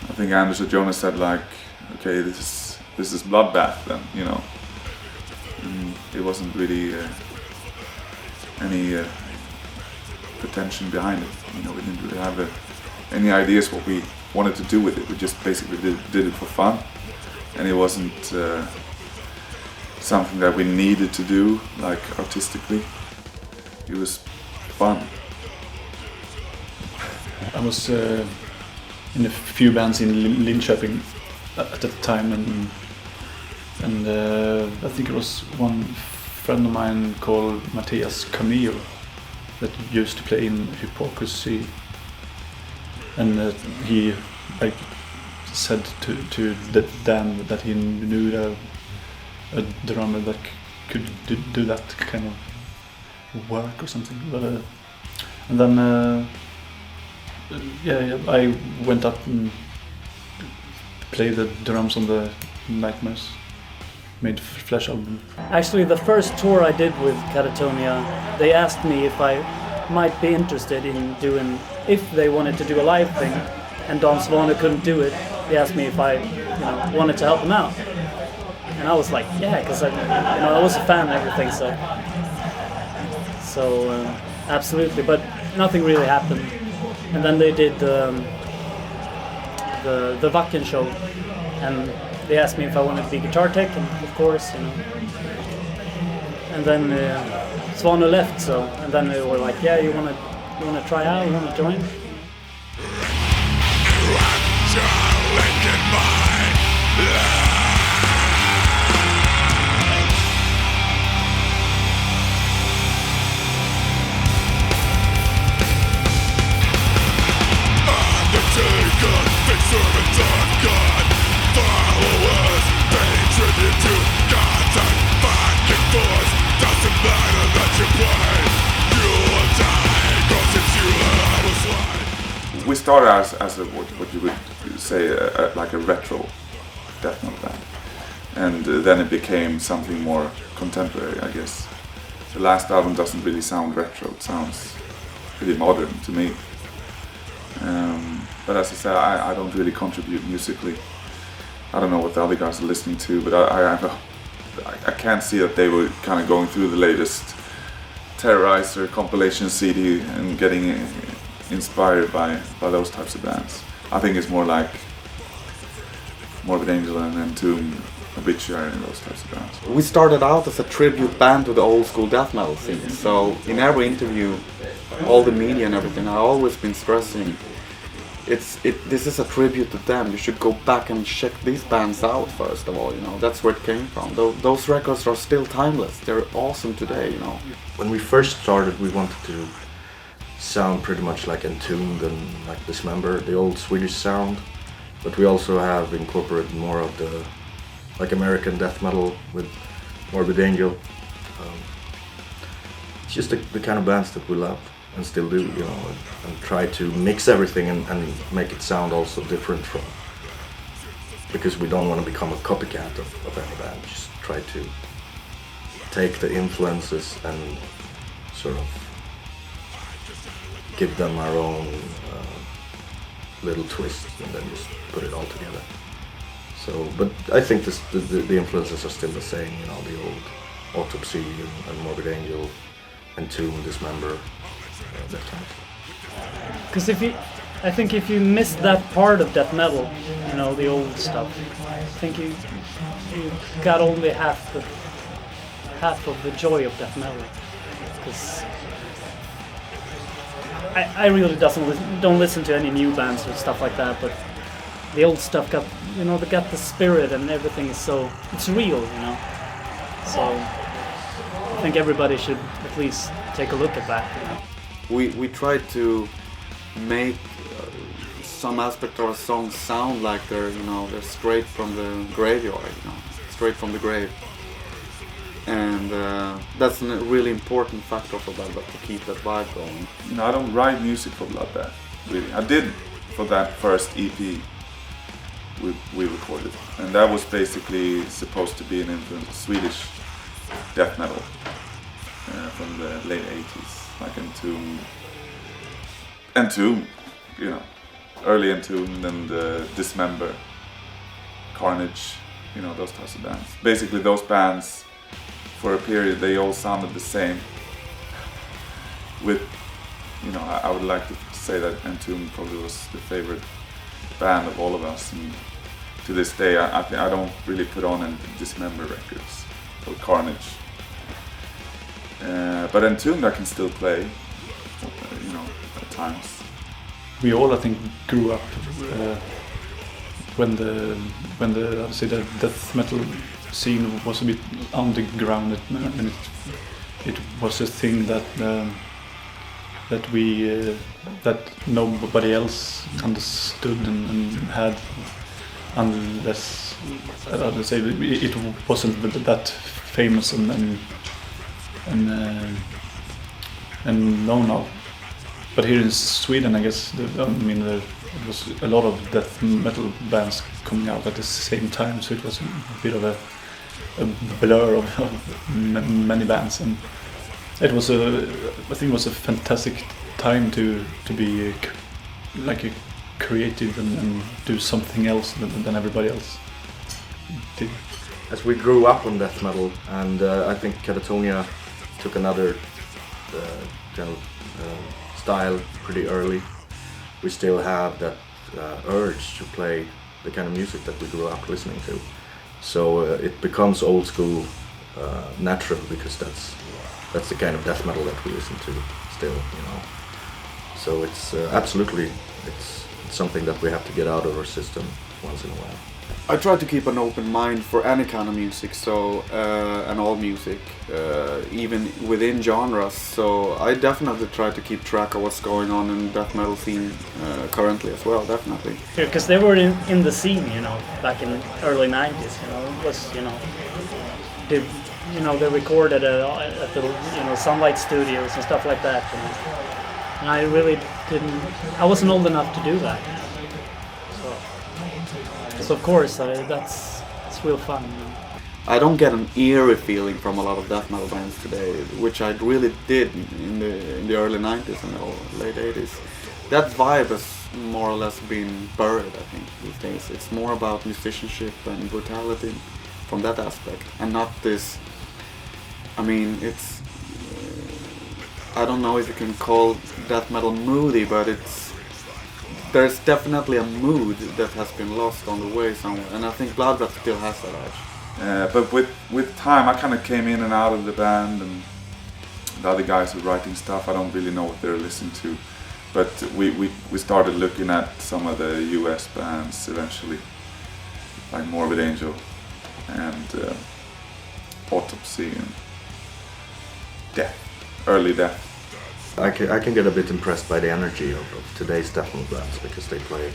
I think Anders or Jonas said okay, this is BloodBath then, And it wasn't really any pretension behind it. We didn't really have any ideas what we wanted to do with it. We just basically did it for fun. and it wasn't something that we needed to do, like artistically. It was fun. I was in a few bands in Linköping at the time, and I think it was one friend of mine called Mattias Camille that used to play in Hypocrisy, and he like said to Dan that he knew a drummer that could do that kind of work or something. But, and then I went up and played the drums on the Nightmares Made Flesh album. Actually, the first tour I did with Catatonia, they asked me if I might be interested in doing, if they wanted to do a live thing, and Don Svane couldn't do it. They asked me if I, wanted to help them out, and I was like, yeah, because I was a fan and everything, so absolutely. But nothing really happened, and then they did the Wacken show, and they asked me if I wanted to be guitar tech, and of course, And then Svane left, and then they were like, yeah, you wanna try out, you wanna join? We started as a, what you would say, like a retro death metal band, and then it became something more contemporary, I guess. The last album doesn't really sound retro; it sounds pretty modern to me. But as I said, I don't really contribute musically. I don't know what the other guys are listening to, but I can't see that they were kind of going through the latest Terrorizer compilation CD and getting inspired by those types of bands. I think it's more like Morbid Angel and Entomb, Obituary and those types of bands. We started out as a tribute band to the old school death metal scene, so in every interview, all the media and everything, I've always been stressing this is a tribute to them. You should go back and check these bands out first of all, that's where it came from. Those records are still timeless, they're awesome today, When we first started, we wanted to sound pretty much like Entombed and like Dismember, the old Swedish sound, but we also have incorporated more of the like American death metal with Morbid Angel. It's just the kind of bands that we love and still do, and try to mix everything and make it sound also different from, because we don't want to become a copycat of any band. Just try to take the influences and sort of give them our own little twist and then just put it all together. So, but I think the influences are still the same, the old Autopsy and Morbid Angel, Entomb, Dismember, that kind of stuff. Because I think if you miss that part of death metal, the old stuff, I think you got only half of the joy of death metal. Because I really don't listen to any new bands or stuff like that, but the old stuff got, they got the spirit and everything is it's real, So I think everybody should at least take a look at that. We tried to make some aspect of our songs sound like they're straight from the graveyard, straight from the grave. And that's a really important factor for BloodBath, to keep that vibe going. I don't write music for BloodBath, really. I did for that first EP we recorded, and that was basically supposed to be an influence of Swedish death metal from the late 80s, like Entomb, early Entomb and Dismember, Carnage, those types of bands. Basically those bands, for a period, they all sounded the same. With, I would like to say that Entomb probably was the favorite band of all of us, and to this day, I don't really put on any Dismember records or Carnage. But Entombed I can still play, you know, at times. We all, I think, grew up when the I would say the death metal scene was a bit underground, and it was a thing that that nobody else understood and had, unless I would say it wasn't that famous and known of. But here in Sweden, I guess, there was a lot of death metal bands coming out at the same time, so it was a bit of a blur of many bands, and it was I think it was a fantastic time to be like a creative and do something else than everybody else did. As we grew up on death metal, and I think Catatonia took another style pretty early. We still have that urge to play the kind of music that we grew up listening to. So it becomes old school natural, because that's the kind of death metal that we listen to still, you know. So it's absolutely it's something that we have to get out of our system once in a while. I try to keep an open mind for any kind of music, so and all music, even within genres. So I definitely try to keep track of what's going on in the death metal scene currently as well, definitely. Because they were in the scene, you know, back in the early 90s, you know, it was, you know, they recorded at the, you know, Sunlight Studios and stuff like that, you know. And I really I wasn't old enough to do that. So of course, it's real fun. You know? I don't get an eerie feeling from a lot of death metal bands today, which I really did in the early 90s and the late 80s. That vibe has more or less been buried, I think, these days. It's more about musicianship and brutality from that aspect, and not this. I mean, it's. I don't know if you can call death metal moody, but there's definitely a mood that has been lost on the way somewhere, and I think BloodBath still has that edge. But with time, I kind of came in and out of the band, and the other guys were writing stuff. I don't really know what they're listening to, but we started looking at some of the US bands eventually, like Morbid Angel and Autopsy and Early Death. I can get a bit impressed by the energy of today's death metal bands, because they play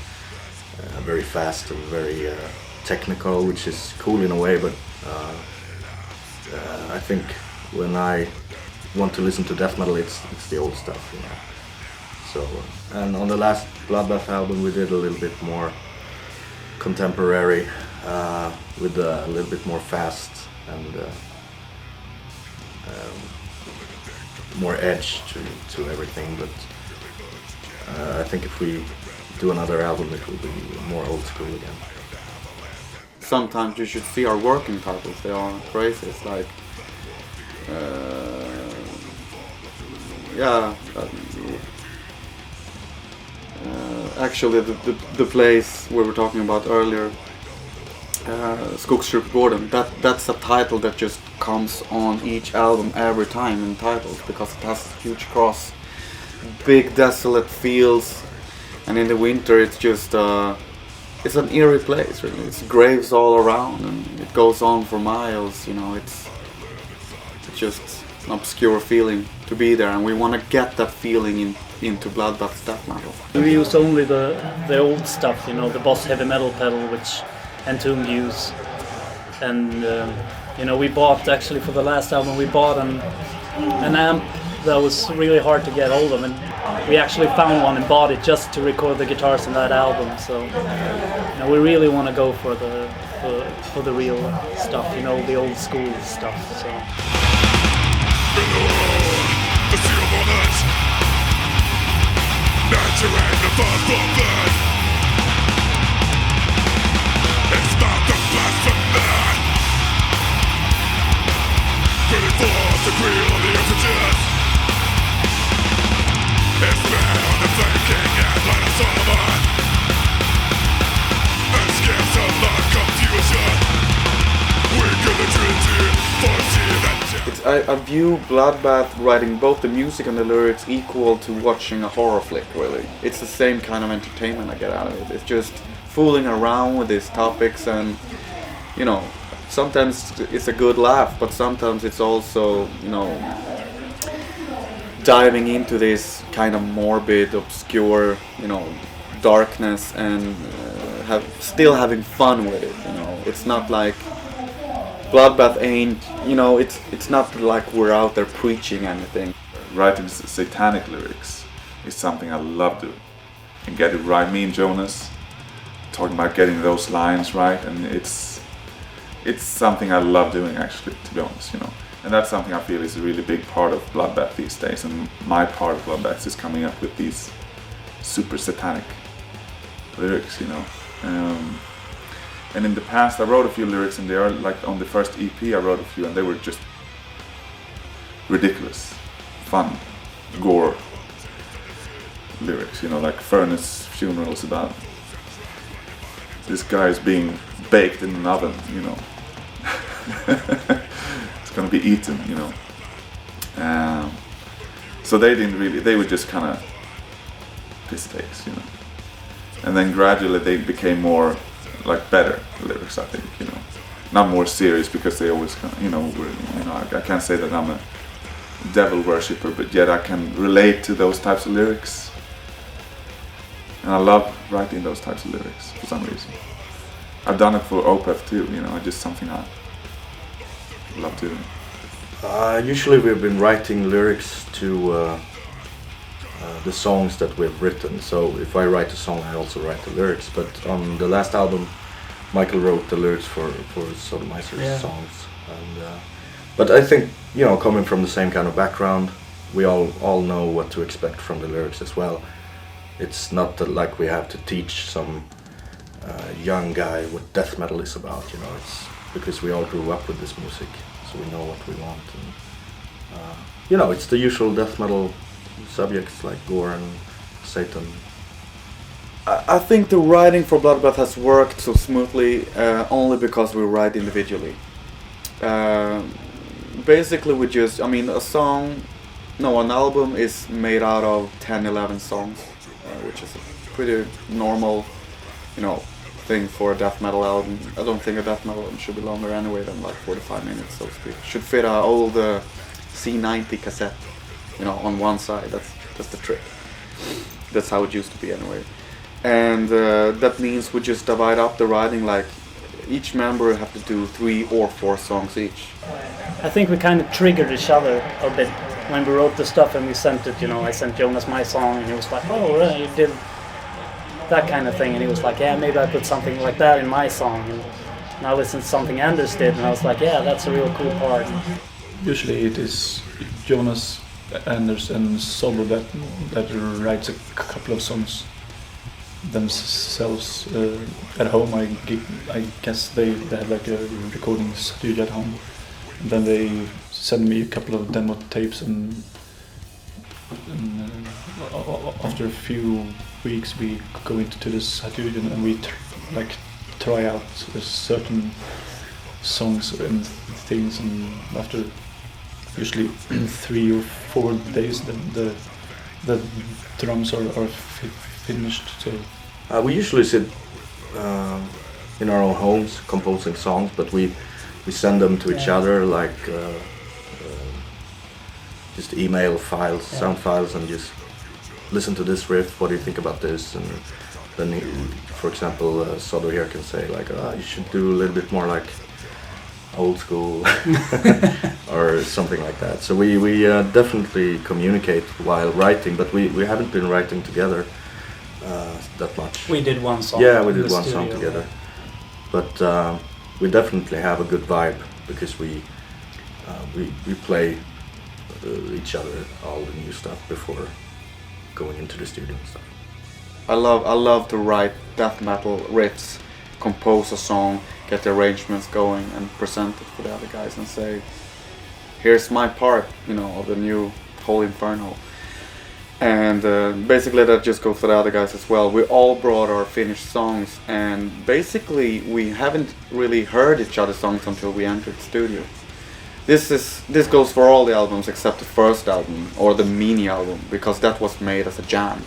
very fast and very technical, which is cool in a way, but I think when I want to listen to death metal, it's the old stuff, you know. So, and on the last BloodBath album we did a little bit more contemporary, with a little bit more fast and more edge to everything, but I think if we do another album it will be more old school again. Sometimes you should see our working titles, they are crazy. It's like actually the place we were talking about earlier, Skogskyrkogården, that's a title that just comes on each album every time in titles, because it has huge cross, big desolate fields, and in the winter it's just it's an eerie place, really. It's graves all around and it goes on for miles, you know. It's just an obscure feeling to be there, and we want to get that feeling into BloodBath death metal. We use only the old stuff, you know, the Boss heavy metal pedal, which Entombed use, and you know, we bought, actually for the last album we bought an amp that was really hard to get hold of, and we actually found one and bought it just to record the guitars in that album. So you know, we really want to go for the real stuff, you know, the old school stuff. So. The seal on it. Nurturing the thought of blood. It's not the blasphemy. Pretty forth the creel of the oxygen. It's been on the flanking and light of Solomon. And skips of luck. I view BloodBath writing both the music and the lyrics equal to watching a horror flick. Really, it's the same kind of entertainment I get out of it. It's just fooling around with these topics, and you know, sometimes it's a good laugh, but sometimes it's also, you know, diving into this kind of morbid, obscure, you know, darkness, and still having fun with it. You know, it's not like BloodBath ain't, you know, it's not like we're out there preaching anything. Writing satanic lyrics is something I love doing. And get it right. Me and Jonas talking about getting those lines right, and it's something I love doing, actually, to be honest, you know. And that's something I feel is a really big part of BloodBath these days, and my part of BloodBath is coming up with these super satanic lyrics, you know. And in the past I wrote a few lyrics, and they are like on the first EP I wrote a few, and they were just ridiculous, fun, gore lyrics, you know, like Furnace Funerals, about this guy is being baked in an oven, you know. It's gonna be eaten, you know. So they didn't really, they were just kind of piss takes, you know. And then gradually they became more like better lyrics, I think, you know. Not more serious, because they always kind of, you know, I can't say that I'm a devil worshipper, but yet I can relate to those types of lyrics. And I love writing those types of lyrics for some reason. I've done it for Opeth too, you know, just something I love doing. Usually we've been writing lyrics to the songs that we've written. So if I write a song, I also write the lyrics. But on the last album, Michael wrote the lyrics for Sodomizer's songs. And, but I think, you know, coming from the same kind of background, we all know what to expect from the lyrics as well. It's not that like we have to teach some young guy what death metal is about, you know. It's because we all grew up with this music, so we know what we want. And, you know, it's the usual death metal subjects like gore and Satan. I think the writing for BloodBath has worked so smoothly only because we write individually. Basically we just, I mean, an album is made out of 10-11 songs, which is a pretty normal, you know, thing for a death metal album. I don't think a death metal album should be longer anyway than like 45 minutes, so to speak. Should fit an old C90 cassette, you know, on one side. That's the trick. That's how it used to be anyway. And that means we just divide up the writing, like each member have to do 3 or 4 songs each. I think we kind of triggered each other a bit when we wrote the stuff and we sent it, you know. I sent Jonas my song and he was like, oh, really, you did that kind of thing, and he was like, yeah, maybe I put something like that in my song. And I listened to something Anders did, and I was like, yeah, that's a real cool part. Usually it is Jonas, Anders and Solo that writes a couple of songs themselves at home. I guess they have like a recording studio at home, and then they send me a couple of demo tapes, and after a few weeks we go into the studio and we try out certain songs and things, and after usually 3 or 4 days the drums are finished. So we usually sit in our own homes composing songs, but we send them to each other, like just email files, sound files, and just listen to this riff, what do you think about this? And then, for example, Sodo here can say like, you should do a little bit more like old school or something like that. So we definitely communicate while writing, but we haven't been writing together that much. We did one song. Yeah, we did one song together. But we definitely have a good vibe, because we play each other all the new stuff before going into the studio and stuff. I love to write death metal riffs, compose a song, get the arrangements going, and present it for the other guys and say, here's my part, you know, of the new Holy Inferno. And basically that just goes for the other guys as well. We all brought our finished songs, and basically we haven't really heard each other's songs until we entered the studio. this goes for all the albums except the first album or the mini album, because that was made as a jam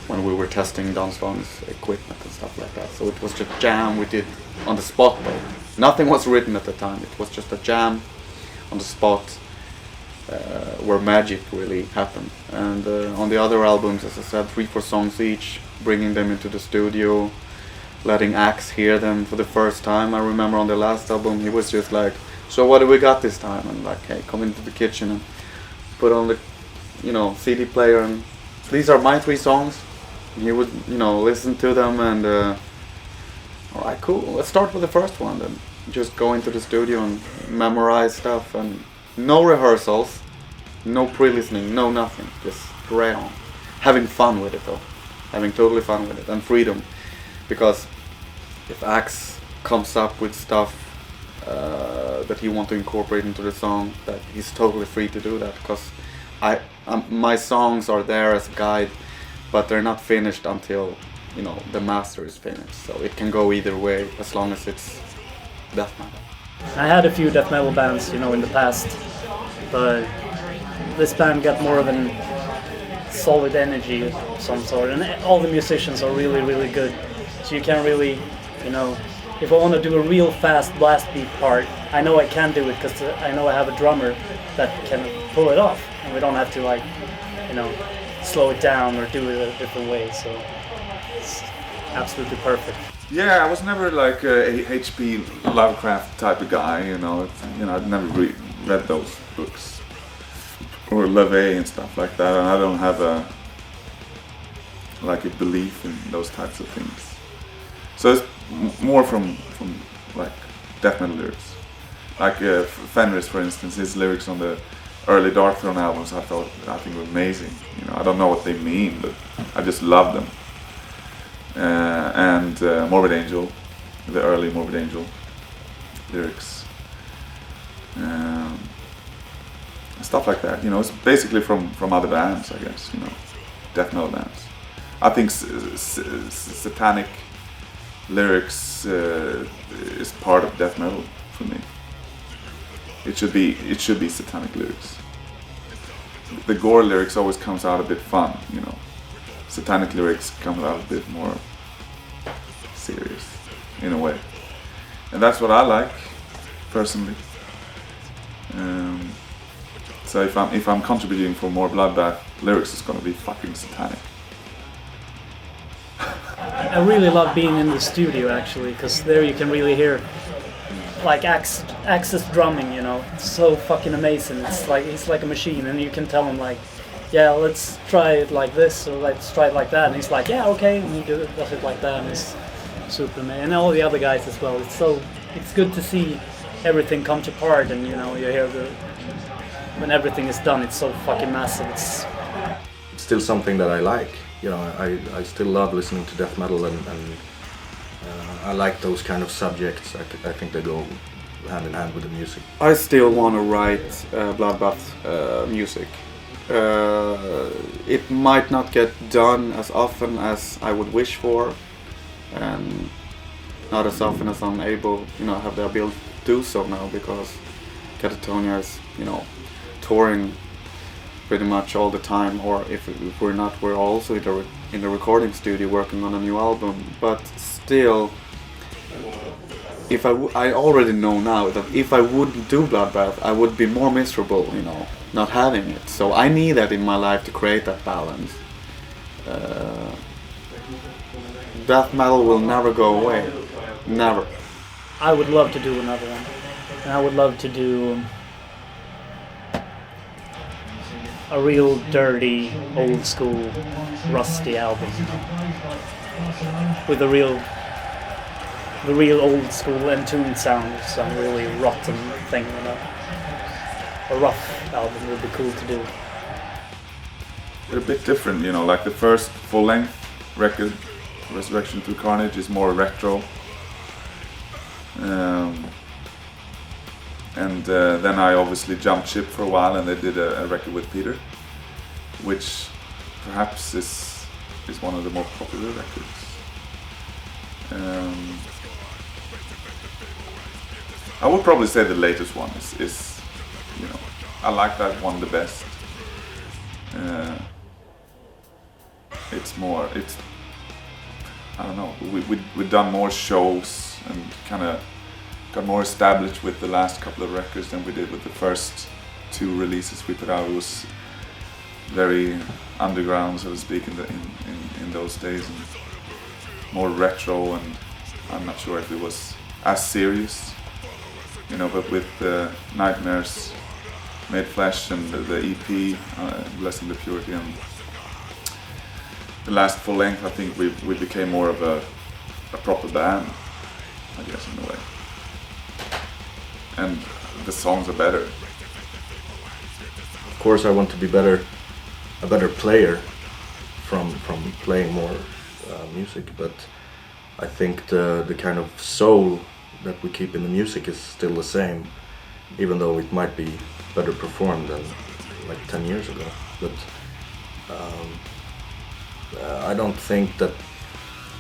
when we were testing Don Swan's equipment and stuff like that. So it was just jam we did on the spot though. Nothing was written at the time. It was just a jam on the spot where magic really happened. And on the other albums, as I said, 3-4 songs each, bringing them into the studio, letting Axe hear them for the first time. I remember on the last album he was just like, so what do we got this time? And like, hey, come into the kitchen and put on the, you know, CD player, and these are my 3 songs. And he would, you know, listen to them and alright, cool, let's start with the first one then. Just go into the studio and memorize stuff, and no rehearsals, no pre-listening, no nothing, just straight on. Having fun with it though, having totally fun with it, and freedom, because if Axe comes up with stuff that he wants to incorporate into the song, that he's totally free to do that, because my songs are there as a guide, but they're not finished until, you know, the master is finished. So it can go either way as long as it's death metal. I had a few death metal bands, you know, in the past, but this band got more of an solid energy of some sort, and all the musicians are really, really good. So you can't really, you know, if I want to do a real fast blast beat part, I know I can do it because I know I have a drummer that can pull it off, and we don't have to, like, you know, slow it down or do it a different way. So it's absolutely perfect. Yeah, I was never like a H.P. Lovecraft type of guy, you know. I'd never read those books or LaVey and stuff like that, and I don't have a belief in those types of things. So it's more from like death metal lyrics, like Fenris, for instance. His lyrics on the early Darkthrone albums, I think were amazing. You know, I don't know what they mean, but I just love them. And Morbid Angel, the early Morbid Angel lyrics, stuff like that. You know, it's basically from other bands, I guess. You know, death metal bands. I think satanic lyrics is part of death metal for me. It should be satanic lyrics. The gore lyrics always comes out a bit fun, you know. Satanic lyrics come out a bit more serious, in a way, and that's what I like personally. So if I'm contributing for more BloodBath lyrics, it's gonna be fucking satanic. I really love being in the studio actually, because there you can really hear like Axe's drumming, you know. It's so fucking amazing. It's like he's like a machine, and you can tell him like, yeah, let's try it like this, or let's try it like that, and he's like, yeah, okay, and he does it like that, and it's super amazing. And all the other guys as well. It's good to see everything come to part, and you know, you hear when everything is done, it's so fucking massive. It's still something that I like. You know, I still love listening to death metal, and I like those kind of subjects. I think they go hand in hand with the music. I still want to write BloodBath music. It might not get done as often as I would wish for, and not as often as I'm able, you know, have the ability to do so now, because Catatonia is, you know, touring pretty much all the time, or if we're not, we're also in the recording studio working on a new album. But still, I already know now that if I wouldn't do BloodBath, I would be more miserable, you know, not having it. So I need that in my life to create that balance. Death metal will never go away, never. I would love to do another one, and I would love to do a real dirty, old school, rusty album with the real old school Entombed sound, some really rotten thing, you know. A rough album would be cool to do. They're a bit different, you know, like the first full-length record, Resurrection Through Carnage, is more retro. And then I obviously jumped ship for a while, and they did a record with Peter, which perhaps is one of the more popular records. I would probably say the latest one is I like that one the best. I don't know, we've done more shows and kind of got more established with the last couple of records than we did with the first 2 releases we put out. It was very underground, so to speak, in those days, and more retro, and I'm not sure if it was as serious, but with Nightmares Made Flesh and the EP, Blessing the Purity, and the last full length, I think we became more of a proper band, I guess, in a way. And the songs are better. Of course, I want to be a better player from playing more music, but I think the kind of soul that we keep in the music is still the same, even though it might be better performed than like 10 years ago. But I don't think that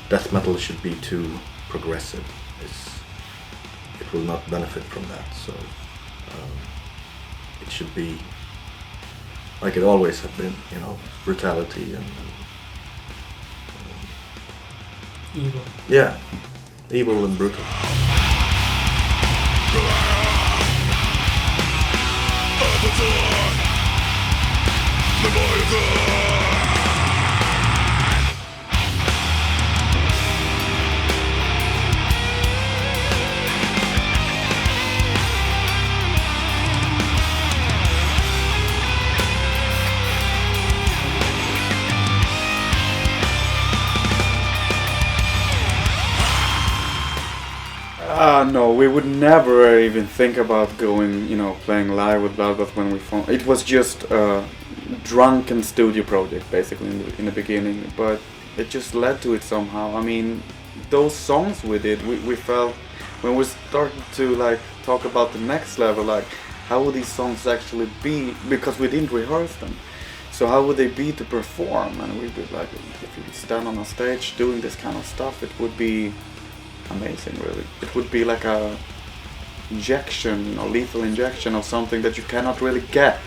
death metal should be too progressive. It will not benefit from that, so it should be like it always have been, brutality and Evil. yeah, evil and brutal. No, we would never even think about going, playing live with BloodBath when we found it was just a drunken studio project basically in the beginning, but it just led to it somehow. I mean, those songs we did, we felt when we started to like talk about the next level, like how would these songs actually be, because we didn't rehearse them. So how would they be to perform? And we'd be like, if you stand on a stage doing this kind of stuff, it would be amazing, really. It would be like a injection, lethal injection of something that you cannot really get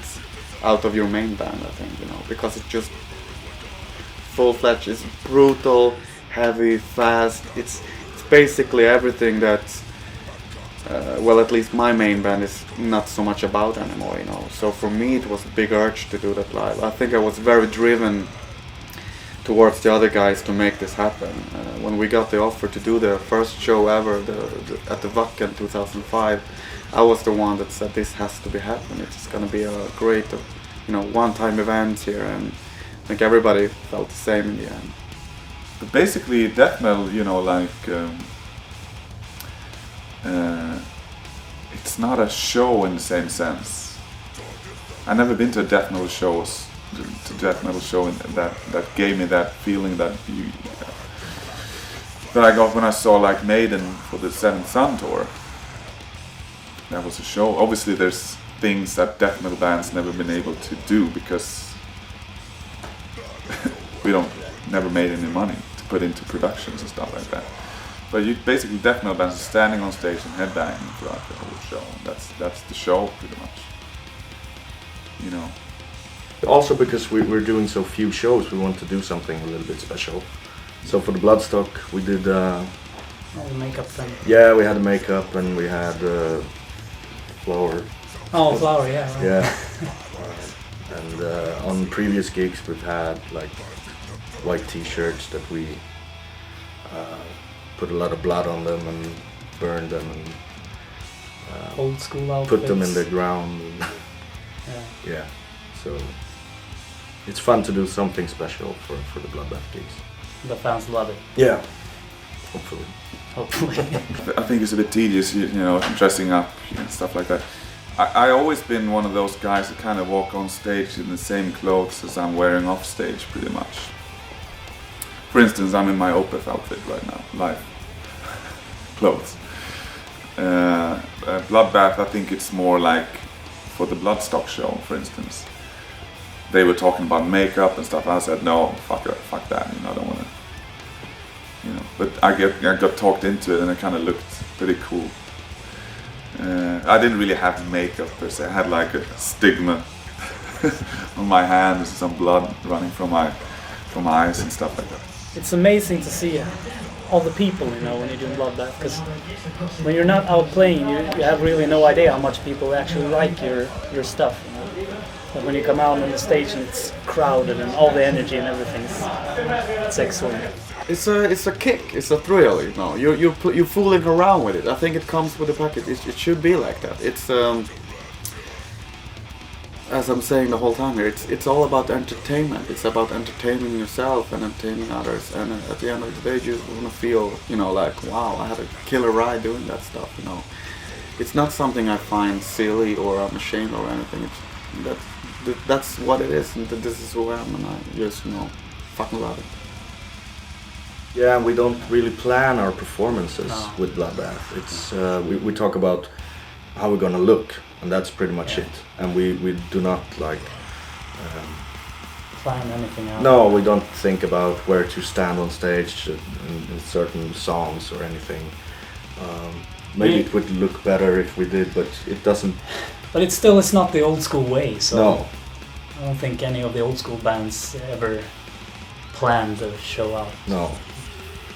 out of your main band, I think, because it's just full-fledged, it's brutal, heavy, fast. It's basically everything that, at least my main band is not so much about anymore, So for me, it was a big urge to do that live. I think I was very driven towards the other guys to make this happen. When we got the offer to do the first show ever at the Wacken 2005, I was the one that said this has to be happening. It's going to be a great, one-time event here, and I think everybody felt the same in the end. But basically, death metal, it's not a show in the same sense. I've never been to a death metal show that gave me that feeling that I got when I saw like Maiden for the Seventh Son tour. That was a show. Obviously, there's things that death metal bands never been able to do because we never made any money to put into productions and stuff like that. But basically, death metal bands are standing on stage and headbanging throughout the whole show. That's the show, pretty much. Also, because we're doing so few shows, we want to do something a little bit special. So for the BloodStock, we did. The makeup thing. Yeah, we had the makeup and we had flower. Oh, flower, yeah. Right. Yeah. And on previous gigs, we've had like white T-shirts that we put a lot of blood on them and burned them and old school outfits. Put them in the ground. And yeah. So it's fun to do something special for the BloodBath gigs. The fans love it. Yeah, hopefully. I think it's a bit tedious, dressing up and stuff like that. I always been one of those guys that kind of walk on stage in the same clothes as I'm wearing off stage, pretty much. For instance, I'm in my Opeth outfit right now, live clothes. BloodBath, I think it's more like for the BloodStock show, for instance. They were talking about makeup and stuff. I said, no, fuck that. I don't want to. But I got talked into it, and it kind of looked pretty cool. I didn't really have makeup per se. I had like a stigma on my hands, some blood running from my eyes and stuff like that. It's amazing to see all the people, you know, when you're doing BloodBath, because when you're not out playing, you have really no idea how much people actually like your stuff, you know. But when you come out on the stage and it's crowded and all the energy and everything, it's excellent. It's a kick, it's a thrill, you know. You're fooling around with it. I think it comes with the package. It should be like that. It's as I'm saying the whole time here, it's all about entertainment. It's about entertaining yourself and entertaining others. And at the end of the day, you want to feel, you know, like, wow, I had a killer ride doing that stuff, you know. It's not something I find silly or I'm ashamed or anything. That's what it is, and this is who I am, and I just, you know, fucking love it. Yeah, and we don't really plan our performances with BloodBath. It's we talk about how we're gonna look, and that's pretty much it. And we do not like plan anything out. No, we don't think about where to stand on stage in certain songs or anything. Maybe it would look better if we did, but it doesn't. But it's not the old school way, so no. I don't think any of the old school bands ever planned to show out. No.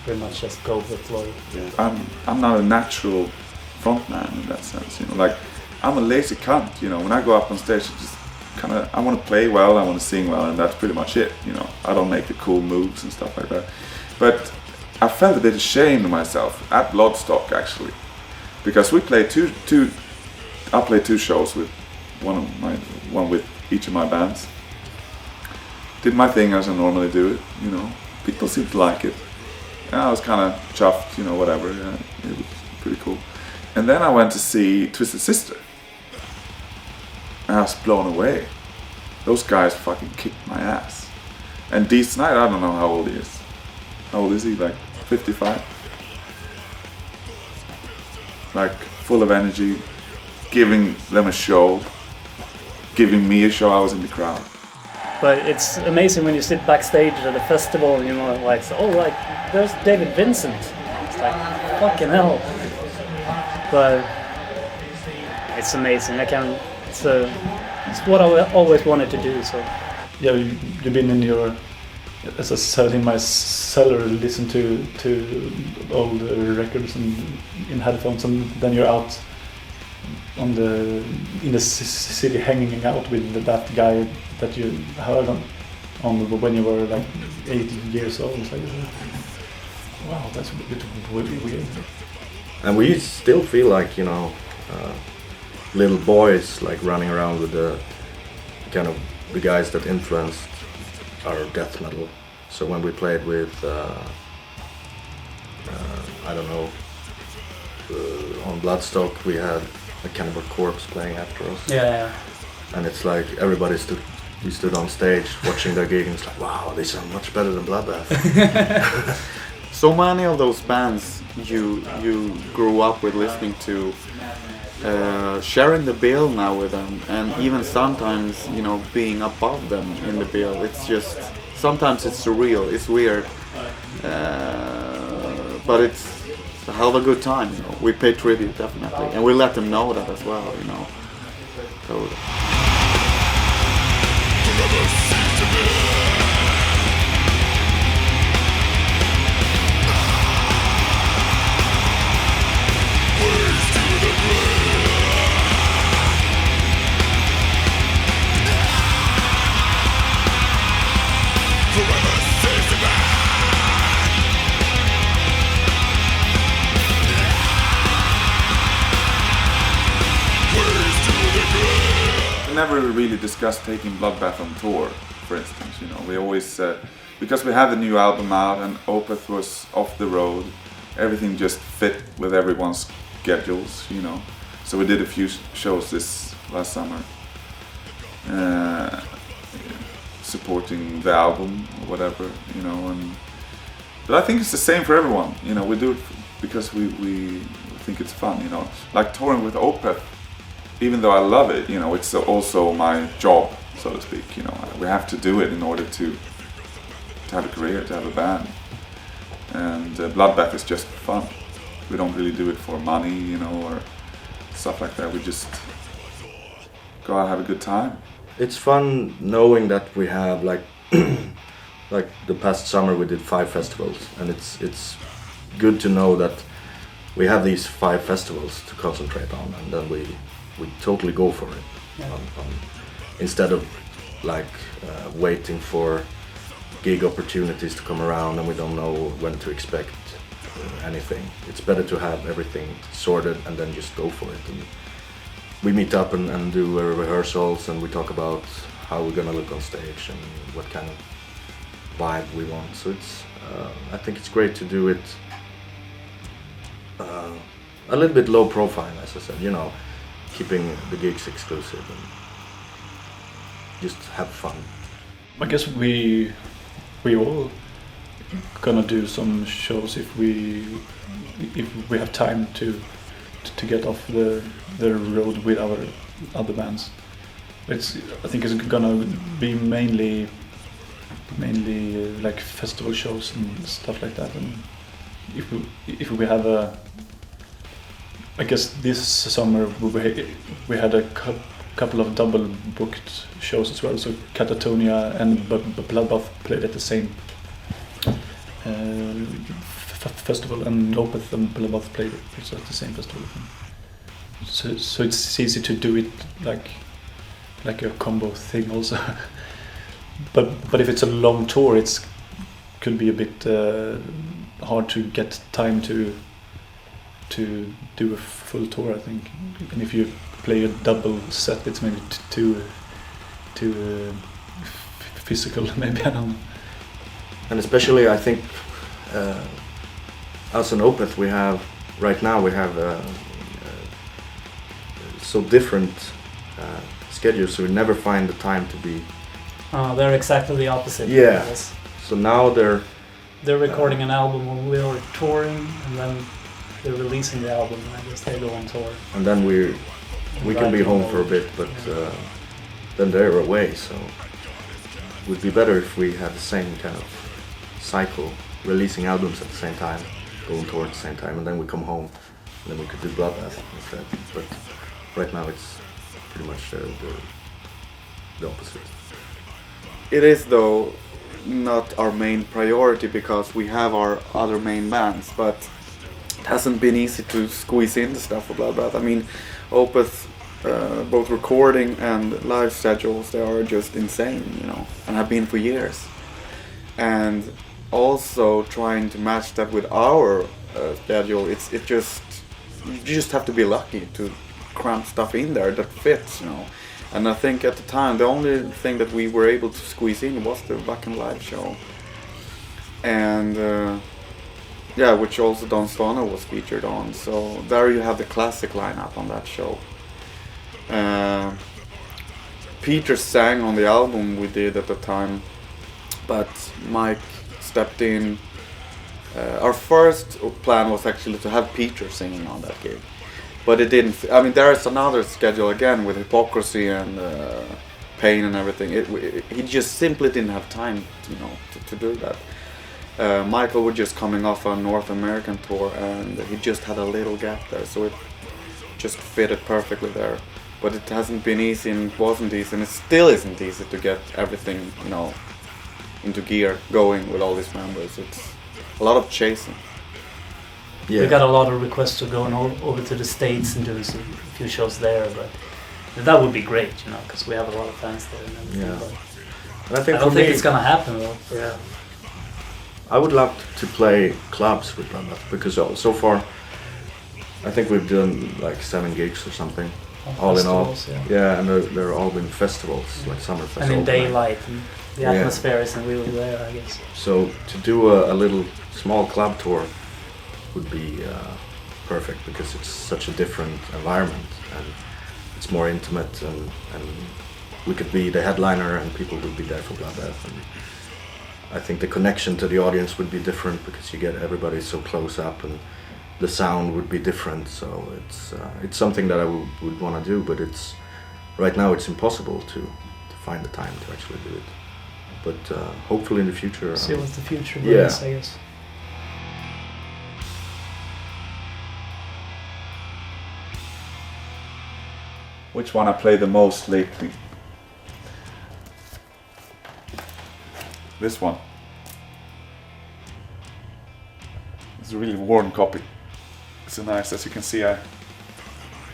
Pretty much just go with the flow. Yeah. I'm not a natural frontman in that sense, you know. Like, I'm a lazy cunt, you know. When I go up on stage, I want to play well, I want to sing well, and that's pretty much it, you know. I don't make the cool moves and stuff like that. But I felt a bit ashamed of myself at BloodStock, actually, because we played I played 2 shows with one with each of my bands. Did my thing as I normally do it, you know. People seemed to like it. And I was kind of chuffed, you know, whatever. Yeah, it was pretty cool. And then I went to see Twisted Sister. And I was blown away. Those guys fucking kicked my ass. And Dee Snider, I don't know how old he is. How old is he? Like 55? Like full of energy, giving them a show, giving me a show. I was in the crowd. But it's amazing when you sit backstage at a festival, you know, like, oh, like, there's David Vincent. It's like, fucking hell. But it's amazing. It's what I always wanted to do. So yeah, you've been in your, as I said, in my cellar, listen to old records and in headphones, and then you're out in the city hanging out with that guy that you heard on when you were like 8 years old. It's like, wow, that's a bit weird. And we still feel like, you know, little boys, like running around with the kind of the guys that influenced our death metal. So when we played with, I don't know, on BloodStock, we had a Cannibal Corpse playing after us. yeah. And it's like we stood on stage watching their gig, and it's like, wow, they sound much better than BloodBath. So many of those bands you grew up with listening to, sharing the bill now with them, and even sometimes, you know, being above them in the bill. It's just, sometimes it's surreal, it's weird, but it's a hell of a good time, you know. We pay tribute, definitely, and we let them know that as well, you know. So, We never really discussed taking BloodBath on tour, for instance, you know. We always, because we had the new album out and Opeth was off the road, everything just fit with everyone's schedules, you know. So we did a few shows this last summer, supporting the album or whatever, you know. But I think it's the same for everyone, you know. We do it because we think it's fun, you know. Like touring with Opeth, even though I love it, you know, it's also my job, so to speak, you know. We have to do it in order to have a career, to have a band. And BloodBath is just fun. We don't really do it for money, you know, or stuff like that. We just go out and have a good time. It's fun knowing that we have like like the past summer we did 5 festivals, and it's good to know that we have these 5 festivals to concentrate on, and then we totally go for it. Instead of like waiting for gig opportunities to come around and we don't know when to expect anything. It's better to have everything sorted and then just go for it. And we meet up and do rehearsals, and we talk about how we're gonna look on stage and what kind of vibe we want. So it's I think it's great to do it a little bit low profile, as I said, you know, keeping the gigs exclusive and just have fun. I guess we all gonna do some shows if we have time to get off the road with our other bands. I think it's gonna be mainly like festival shows and stuff like that. And if we have I guess this summer we had a couple of double booked shows as well. So Catatonia and BloodBath played at the same festival, and Opeth and BloodBath played also at the same festival. So it's easy to do it like a combo thing also. But if it's a long tour, it could be a bit hard to get time to do a full tour, I think. And if you play a double set, it's maybe too physical, maybe, I don't know. And especially I think us and Opeth we have so different schedules, so we never find the time to be. They're exactly the opposite. Yeah. I guess. So now they're recording an album when we're touring, and then they're releasing the album, and I guess they go on tour. and then we can be home for a bit, but then they're away. So it would be better if we had the same kind of cycle, releasing albums at the same time, going tour at the same time, and then we come home, and then we could do BloodBath instead. But right now it's pretty much the opposite. It is, though, not our main priority because we have our other main bands, but it hasn't been easy to squeeze in the stuff for BloodBath. I mean, Opeth, both recording and live schedules, they are just insane, you know, and have been for years. And also trying to match that with our schedule, you just have to be lucky to cram stuff in there that fits, you know. And I think at the time the only thing that we were able to squeeze in was the Wacken live show, and which also Don Svano was featured on. So there you have the classic lineup on that show. Peter sang on the album we did at the time, but Mike stepped in. Our first plan was actually to have Peter singing on that gig, but it didn't. I mean, there is another schedule again with Hypocrisy and Pain and everything. He just simply didn't have time, you know, to do that. Michael was just coming off a North American tour, and he just had a little gap there, so it just fitted perfectly there. But it hasn't been easy, and it wasn't easy, and it still isn't easy to get everything, you know, into gear, going with all these members. It's a lot of chasing. Yeah. We got a lot of requests to go over to the States and do a few shows there, but that would be great, you know, because we have a lot of fans there and everything. Yeah. But And I think I don't for think me, it's gonna happen though. Yeah. I would love to play clubs with BloodBath, because so far I think we've done like 7 gigs or something. All in all, yeah. and they're all been festivals, like summer festivals. And in daylight, and the atmosphere isn't really there, I guess. So to do a little small club tour would be perfect, because it's such a different environment and it's more intimate, and we could be the headliner and people would be there for BloodBath. And I think the connection to the audience would be different, because you get everybody so close up, and the sound would be different. So it's something that I would want to do, but right now it's impossible to find the time to actually do it. But hopefully in the future. See what the future brings, I guess. which one I play the most lately. This one. It's a really worn copy. It's a nice, as you can see,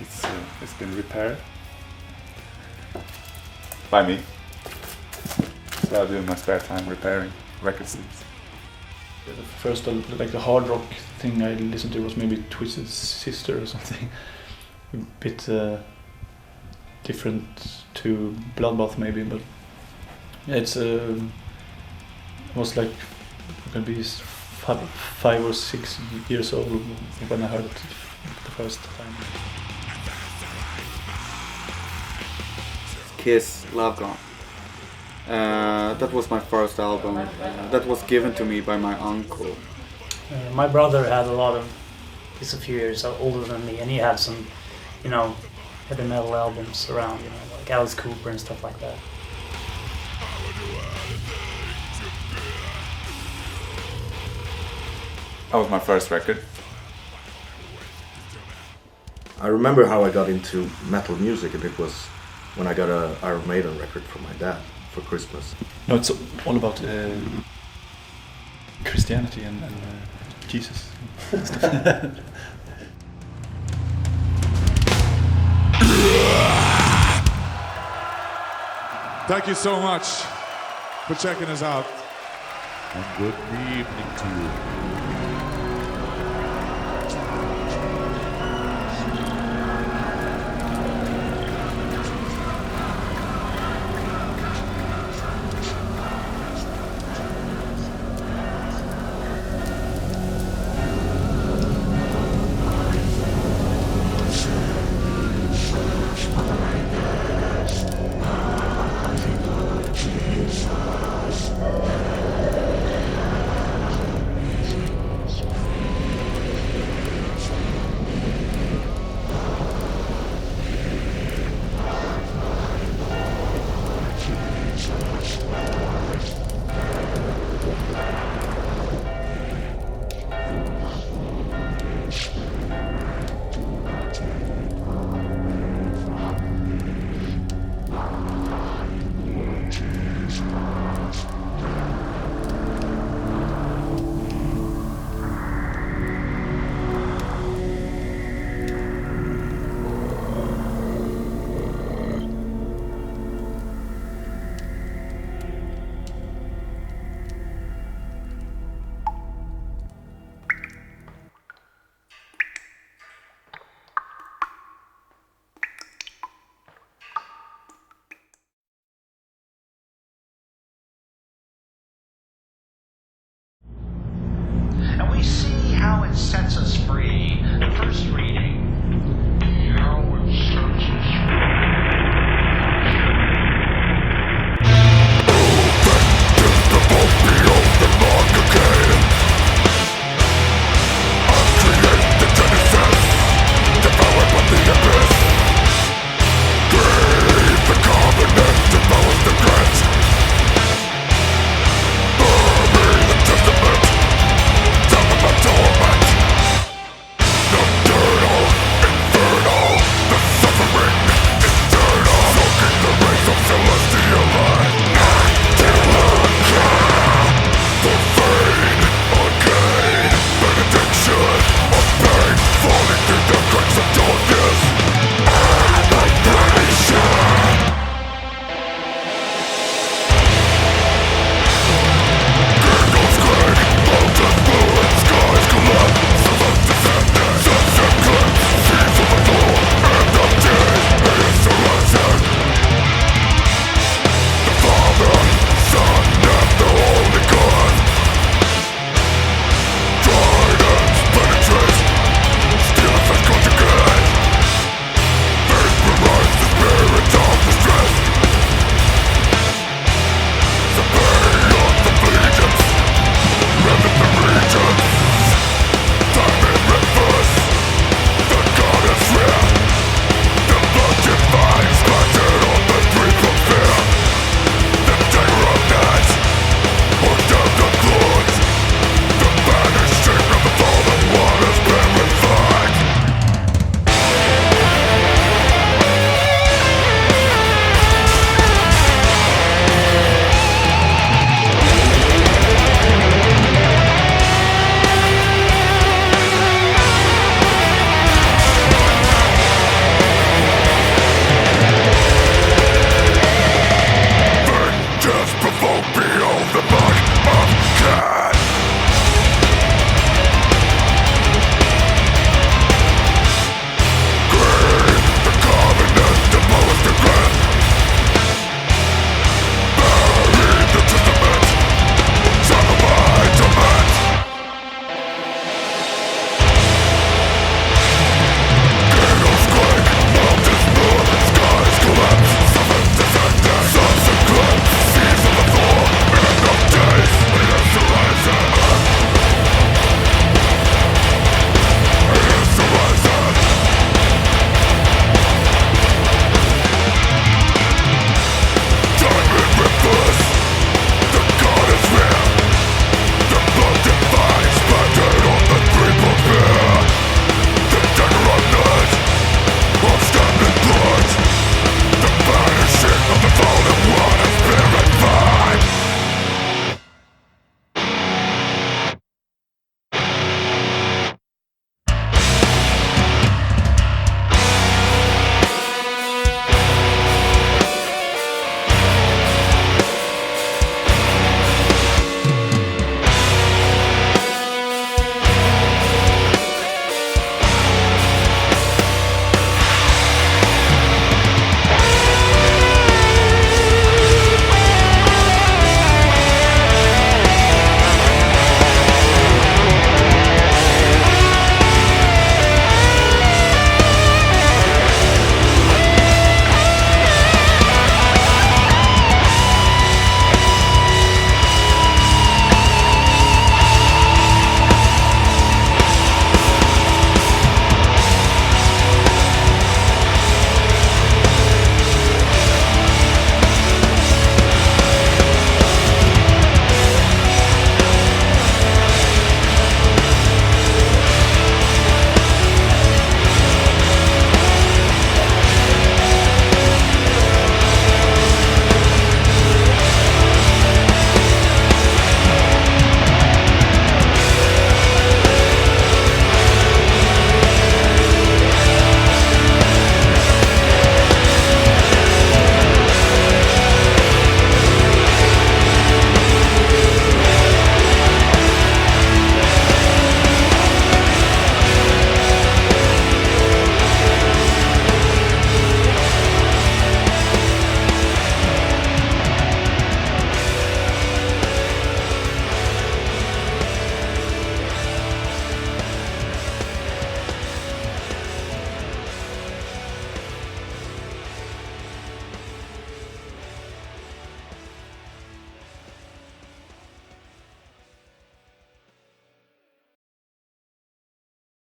it's been repaired by me. So I do in my spare time repairing record sleeves. The first, like the hard rock thing I listened to was maybe Twisted Sister or something. A bit different to Bloodbath maybe, but yeah, it's was like I can be 5 or 6 years old when I heard it the first time. Kiss, Love Gone. That was my first album. That was given to me by my uncle. My brother had a lot of, he's a few years older than me, and he had some, you know, heavy metal albums around, you know, like Alice Cooper and stuff like that. That was my first record. I remember how I got into metal music, and it was when I got a Iron Maiden record from my dad for Christmas. No, it's all about Christianity and Jesus. Thank you so much for checking us out. And good evening to you.